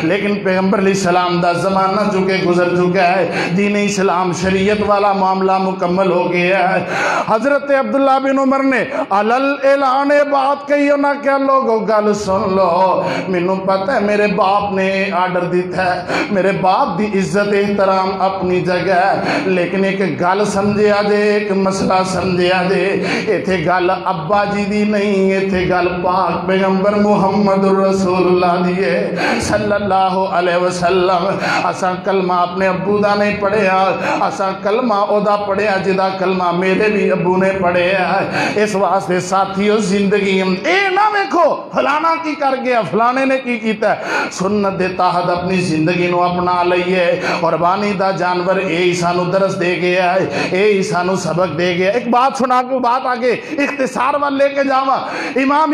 لیکن پیغمبر علیہ السلام دا زمانہ چکے گزر چکا ہے، دین اسلام شریعت والا معاملہ مکمل ہو گیا ہے۔ حضرت عبداللہ بن عمر نے علل اعلان بات کہی، انہاں کیا لوگوں گل سن لو، مینوں پتہ ہے میرے باپ نے آرڈر دیتا ہے، میرے باپ دی عزت احترام اپنی جگہ ہے، لیکن ایک گل سمجھیا جے، ایک مسئلہ سمجھیا جے، ایتھے گل ابا جی دی نہیں، ایتھے گل پاک پیغمبر محمد رسول اللہ دی ہے صلی اللہ علیہ وسلم۔ اساں کلمہ اپنے ابو دا نہیں پڑھیا، اساں کلمہ او دا پڑھیا جدا کلمہ میرے بھی ابو نے پڑھیا ہے۔ اس واسطے ساتھیو زندگی اے نہ ویکھو فلانا کی کر گیا فلانے نے کی کیتا ہے، سنت دے تحت اپنی زندگی نو اپنا لئیے۔ قربانی دا جانور اے ہی سانو درس دے گیا ہے، اے ہی سانو سبق دے گیا۔ ایک بات سنا کے بات آگے اختصار وال لے کے جاواں، امام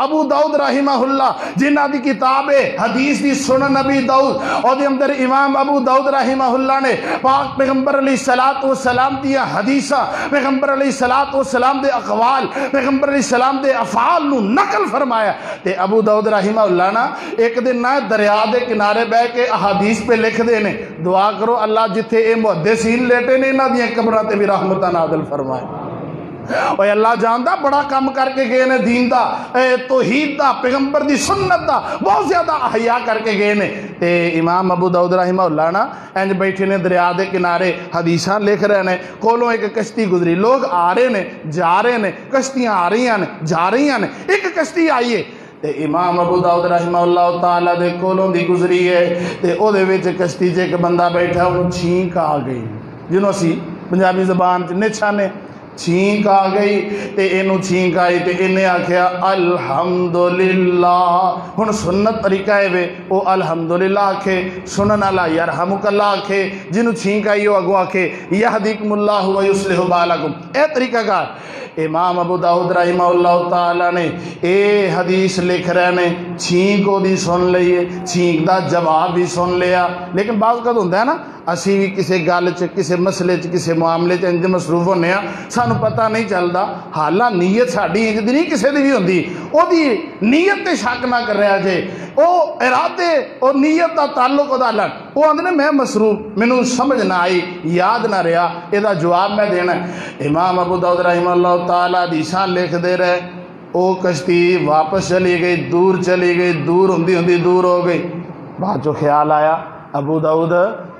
ابو داؤد رحمہ اللہ جنہ دی کتاب ہے حدیث دی سنن ابی داؤد، اور دے اندر امام ابو داؤد رحمہ اللہ نے پاک پیغمبر علیہ السلام دیا حدیثاں، پیغمبر علیہ السلام دے اقوال، پیغمبر علیہ السلام دے افعال نو نقل فرمایا۔ تے ابو داؤد رحمہ اللہ نا ایک دن نہ دریا دے کنارے بہ کے احادیث پہ لکھ دے نے، دعا کرو اللہ جتھے اے محدثین لیٹے نے انہاں دیاں قبراں تے بھی رحمتاں نازل فرمائے۔ اوے اللہ جاندا بڑا کم کر کے گئے نے، دین دا توحید دا پیغمبر دی سنت دا بہت زیادہ احیا کر کے گئے نے۔ تے امام ابو داؤد رحمہ اللہ نا انج بیٹھے نے دریا دے کنارے حدیثاں لکھ رہے نے، کولوں ایک کشتی گزری، لوگ آ رہے نے جا رہے نے، کشتیاں آ رہی ہیں جا رہی ہیں، ایک کشتی آئیے تے امام ابو داؤد رحمہ اللہ تعالی دے کولوں دی گزری ہے تے او دے وچ کشتی چ ایک بندہ بیٹھا، انہوں چھینک آ گئی، جنہوں سی پنجابی زبان چ نچھانے چھینک آ گئی تے اینو چھینک آئی تے انہیں آکھیا الحمدللہ۔ ہن سنت طریقہ ہے وے او الحمدللہ آکھے، سنن اللہ یرحمک اللہ آکھے، جنہوں چھینک آئی وہ اگو آکھے یہدیکم اللہ ویصلح بالکم، اے طریقہ کار۔ امام ابو داؤد رحمہ اللہ تعالیٰ نے اے حدیث لکھ رہے نے، چھینک او دی سن لئیے، چھینک دا جواب بھی سن لیا، لیکن بعض کا ہوتا ہے نا اسی بھی کسی گل چ کسی مسئلے چ کسی معاملے چ انج مصروف ہونے ہاں سانو پتہ نہیں چلتا، حالہ نیت ساڈی انج دی نہیں کسی دی بھی ہوندی، او دی نیت تے شک نہ کر رہا جے، او ارادے او نیت دا تعلق او دا الگ، او آندے نے میں مصروف مینوں سمجھ نہ آئی یاد نہ رہا، اے دا جواب میں دینا ہے۔ امام ابو داؤد رحمہ اللہ تعالیٰ حدیثاں لکھ دے رہے، او کشتی واپس چلی گئی، دور چلی گئی، دور ہوندی ہوندی دور ہو گئی۔ بعد جو خیال آیا ابو داؤد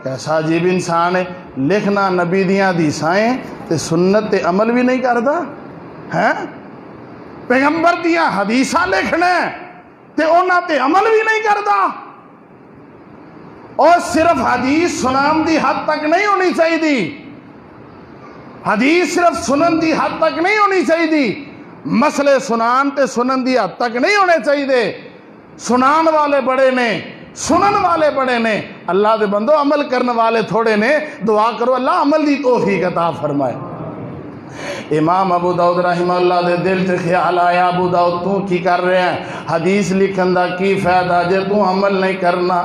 کیسا عجیب انسان ہے، لکھنا نبی دیاں حدیثائیں تے سنت تے عمل بھی نہیں کرتا ہے، پیغمبر دیاں حدیثاں لکھنا تے انہاں تے عمل بھی نہیں کرتا، اور صرف حدیث سنان دی حد تک نہیں ہونی چاہیے، حدیث صرف سنن دی حد تک نہیں ہونی چاہیے، مسئلے سنان تے سنن دی حد تک نہیں ہونے چاہیے۔ سنان والے بڑے نے، سنن والے بڑے نے، اللہ دے بندو عمل کرنے والے تھوڑے نے، دعا کرو اللہ عمل دی توفیق عطا فرمائے۔ امام ابو داؤد رحمہ اللہ دے دل سے خیال آیا ابو داؤد تو کی کر رہے ہیں، حدیث لکھن دا کی فائدہ جے تو عمل نہیں کرنا۔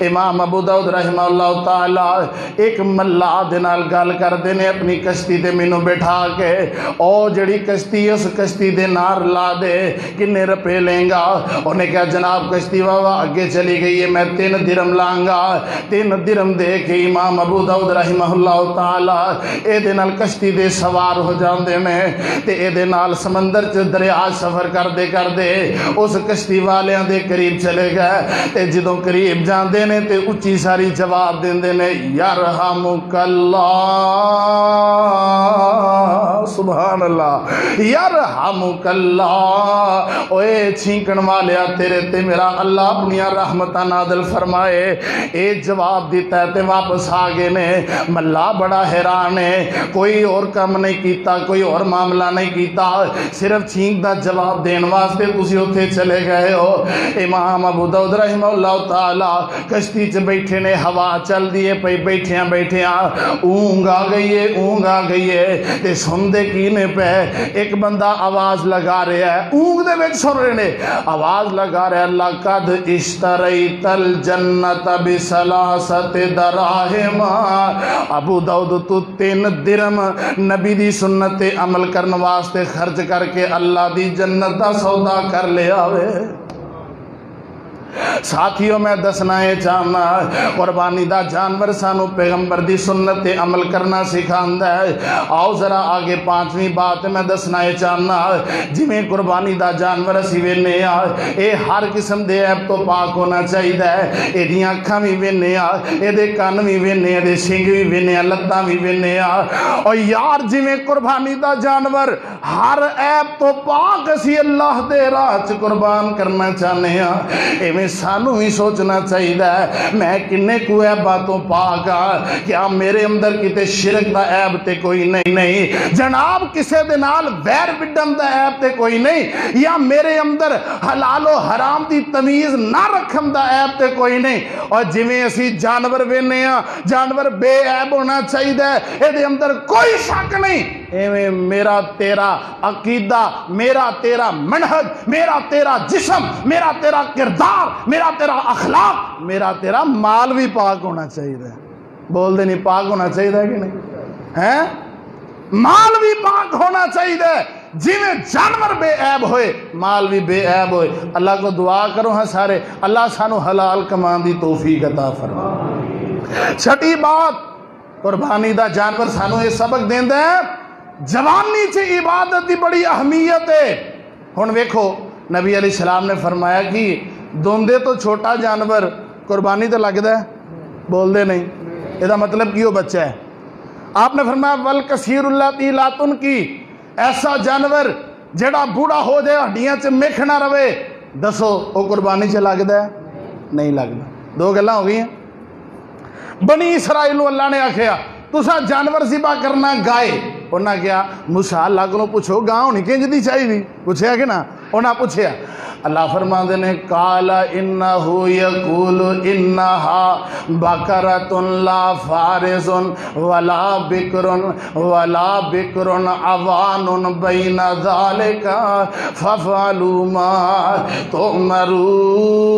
امام ابو داؤد رحمہ اللہ تعالی ایک ملا دے نال گل کر دینے اپنی کشتی تے مینوں بٹھا کے، او جڑی کشتی اس کشتی دے نار لا دے، کنے رپے لیں گا؟ انہیں کہا جناب کشتی واہ اگے چلی گئی ہے، میں 3 درم لانگا۔ 3 درم دے کے امام ابو داؤد رحمہ اللہ تعالی اے دے نال کشتی دے سوار ہو جاندے نے تے اے دے نال سمندر چ دریا سفر کر دے اس کشتی والیاں دے قریب چلے گئے تے جدوں قریب جاندے نے تے اچھی ساری جواب دیندے نے یرحمک اللہ، سبحان اللہ، یرحمک اللہ، اوے چھینکن والیا تیرے تے میرا اللہ اپنی رحمتاں نازل فرمائے۔ اے جواب دیتا ہے تے واپس آ گئے نے۔ ملا بڑا حیران ہے، کوئی اور کم نہیں کیتا، کوئی اور معاملہ نہیں کیتا، صرف چھینک دا جواب دین واسطے تسی اوتھے چلے گئے ہو۔ امام ابو داؤد رحمہ اللہ تعالی کشتی چ بیٹھے نے، ہوا چل دیے پئی، بیٹھیاں اونگ آ گئی ہے، اونگ آ گئی ہے تے سندے کی نے پہ ایک بندہ آواز لگا رہا ہے، اونگ دے وچ سن رہے نے، آواز لگا رہا ہے لقد اشتریت الجنت بثلاثت دراہم، ابو داؤد تو 3 درم نبی دی سنت عمل کرنے واسطے خرچ کر کے اللہ دی جنت دا سودا کر لے آوے۔ ساتھیوں میں دسنا ہے چاہنا قربانی دا جانور سانو پیغمبر دی سنت عمل کرنا سکھاندا ہے۔ آؤ ذرا آگے 5ویں بات میں دسنا ہے چاہنا، جویں قربانی دا جانور اسی وینے آ، اے ہر قسم دے عیب تو پاک ہونا چاہیے، اے دیاں اکھاں وی وینے آ، اے دے کان وی وینے آ، دے سنگ وی وینے آ، لتاں وی وینے آ، اور یار جویں قربانی دا جانور ہر عیب تو پاک اسی اللہ دے راہ چ قربان کرنا چاہنے ہاں، ایویں سانو ہی سوچنا چاہیے میں کنے کو عیباتوں پاک کیا میرے اندر کتے شرک دا عیب تے کوئی نہیں جناب کسے دے نال ویر وڈن دا عیب تے کوئی نہیں یا میرے اندر حلال و حرام دی تمیز نہ رکھن دا عیب تے کوئی نہیں اور جویں اسی جانور وینے جانور بے عیب ہونا چاہیے اے دے اندر کوئی شک نہیں ایویں میرا تیرا عقیدہ میرا تیرا منہج میرا تیرا جسم میرا تیرا کردار میرا تیرا اخلاق میرا تیرا مال بھی پاک ہونا چاہیے بول دے نہیں پاک ہونا چاہیے کہ نہیں ہیں مال بھی پاک ہونا چاہیے جی میں جانور بے عیب ہوئے مال بھی بے عیب ہوئے اللہ کو دعا کرو ہاں سارے اللہ سانو حلال کمان دی توفیق عطا فرمائے چھٹی بات قربانی دا جانور سانو یہ سبق دیندے ہیں جوانی چ عبادت دی بڑی اہمیت ہے ہن ویکھو نبی علیہ السلام نے فرمایا کہ دوندے تو چھوٹا جانور قربانی تے لگدا ہے بول دے نہیں یہ دا مطلب کیوں بچہ ہے آپ نے فرمایا والکثیر اللاتی لا تنکی ایسا جانور جڑا بوڑھا ہو جائے ہڈیاں چ مکھ نہ رہے دسو وہ قربانی چ لگدا ہے نہیں لگدا دو گلاں ہو گئی ہیں بنی اسرائیل نو اللہ نے آکھیا تسا جانور ذبح کرنا گائے انہاں کیا موسیٰ اللہ کو پوچھو گاں ہونی کنج دی چاہیے پوچھیا کہ نہ انہاں پوچھیا اللہ فرماندے نے قال انہو یقول انہا بکرۃ لا فارض ولا بکر عوان بین ذالک ففعلوا ما تؤمرون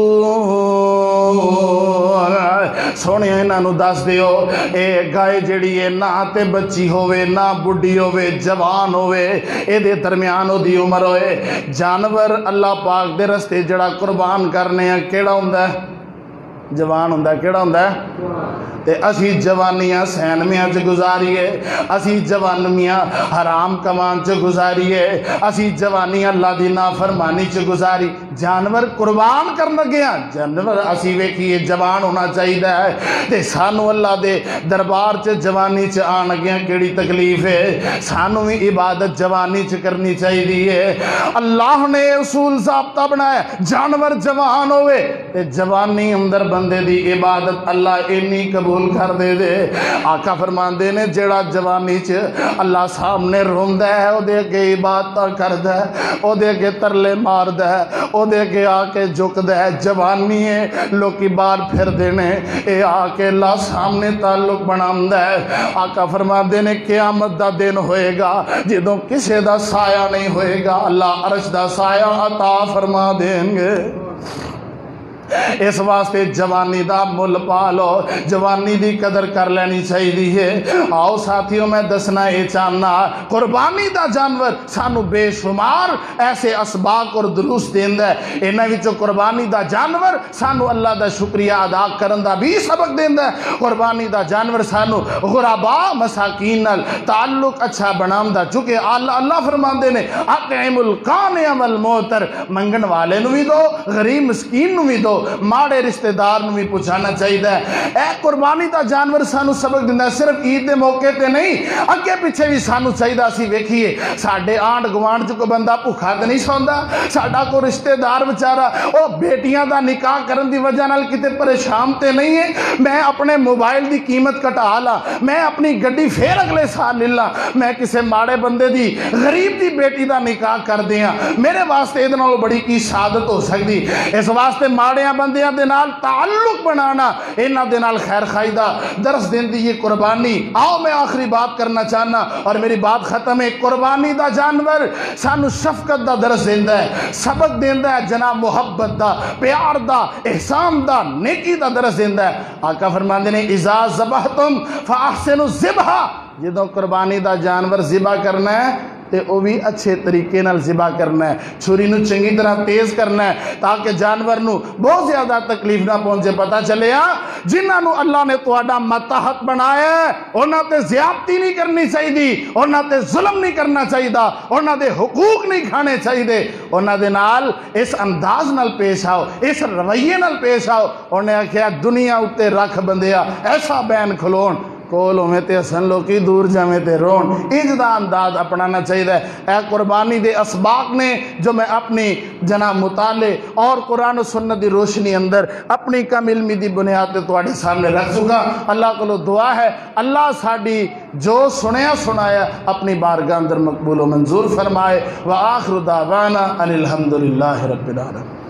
سونے انہاں نو دس دیو اے گائے جڑی ہے نہ تے بچی ہوئے نہ بڈھی ہوئے جوان ہوئے اے دے درمیان ہو دی عمر ہوئے جانور اللہ پاک دے رستے جڑا قربان کرنے ہیں کیڑا ہوندہ ہے جوان ہوندہ ہے کیڑا ہوندہ ہے تے اسی جوانیاں سینمیاں چ گزاریے اسی جوانیاں حرام کمان چ گزاریے اسی جوانیاں اللہ دی نافرمانی چ گزاری جانور قربان کرنا گیا جانور اسی ویکھیے جوان ہونا چاہیے تے سانو اللہ دے دربار چ جوانی چ آن گیا کیڑی تکلیف ہے سانو بھی عبادت جوانی چ کرنی چاہیے اللہ نے اصول ضابطہ بنایا جانور جوان ہوئے تے جوانی اندر بندے دی عبادت اللہ اینی قبول کر دے دے آقا فرماندے نے جڑا جوانی چ اللہ سامنے روندہ ہے او دے کے عبادت کردہ ہے او دے کے ترلے ماردہ ہے او دے کے آکے جھکدہ ہے جوانی ہے لوکی بار پھر دینے اے آکے اللہ سامنے تعلق بنامدہ ہے آقا فرماندے نے قیامت دا دن ہوئے گا جدوں کسے دا سایہ نہیں ہوئے گا اللہ عرش دا سایہ عطا فرما دیں گے اس واسطے جوانی دا مل پالو جوانی دی قدر کر لینی چاہیے آؤ ساتھیوں میں دسنا یہ چاہنا قربانی دا جانور سانو بے شمار ایسے اسباق اور دروس دیندہ ہے انہاں وچوں قربانی دا جانور سانو اللہ دا شکریہ ادا کرن دا بھی سبق دیندہ ہے قربانی دا جانور سانو غربا مساکین نال تعلق اچھا بنامدہ چونکہ اللہ فرماندے نے اطعم القانع والمعتر منگن والے نو بھی دو غریب مسکین نو بھی دو ماڑے رشتہ دار نو بھی پہنچانا چاہیے اے قربانی دا جانور سانو سبق دیندہ ہے صرف عید دے موقع تے نہیں اگے پیچھے بھی سانو چاہیے اسی ویکھیے ساڈے آنڈ گوانڈ چ کوئی بندہ بھوکا تے نہیں سوندا ساڈا کوئی رشتہ دار بیچارہ او بیٹیاں دا نکاح کرن دی وجہ نال کتے پریشان تے نہیں ہے میں اپنے موبائل دی قیمت کٹا لا میں اپنی گڈی پھر اگلے سال لے لا میں کسے ماڑے بندے دی غریب دی بیٹی دا نکاح کر دیاں میرے واسطے ادھے نال بڑی کی سعادت ہو سکتی اس واسطے ماڑیاں بندیاں دے نال تعلق بنانا انہاں دے نال خیر خائدہ درس دین دی یہ قربانی آؤ میں آخری بات کرنا چاہنا اور میری بات ختم ہے قربانی دا جانور سانو شفقت دا درس دیندہ ہے سبق دیندہ ہے جناب محبت دا پیار دا احسان دا نیکی دا درس دیندہ ہے آقا فرماندے نے اذا ذبحتم فاحسنوا الذبح جدوں قربانی دا جانور ذبح کرنا ہے تے او بھی اچھے طریقے نال ذبح کرنا ہے چھری نو چنگی طرح تیز کرنا ہے تاکہ جانور نو بہت زیادہ تکلیف نہ پہنچے پتہ چلے جنہاں نو اللہ نے تہاڈا ماتحت بنایا ہے انہاں تے زیادتی نہیں کرنی چاہیے انہاں تے ظلم نہیں کرنا چاہیے انہاں دے حقوق نہیں کھانے چاہیے انہاں دے نال اس انداز نال پیش آؤ اس رویے نال پیش آؤ انہیں آکھیا دنیا اتے رکھ بندیا ایسا بین کھلون کول ہوئے تے ہسن لوکی دور جاویں تے رون، انج دا انداز اپنانا چاہیے۔ اے قربانی دے اسباق نے جو میں اپنی جناب مطالعے اور قرآن و سنت دی روشنی اندر اپنی کم علمی دی بنیاد تے تواڈے سامنے رکھ چکا۔ اللہ کو دعا ہے اللہ ساڈی جو سنیا سنایا اپنی بارگاہ اندر مقبول و منظور فرمائے۔ وآخر دعوانا ان الحمدللہ رب العالمین۔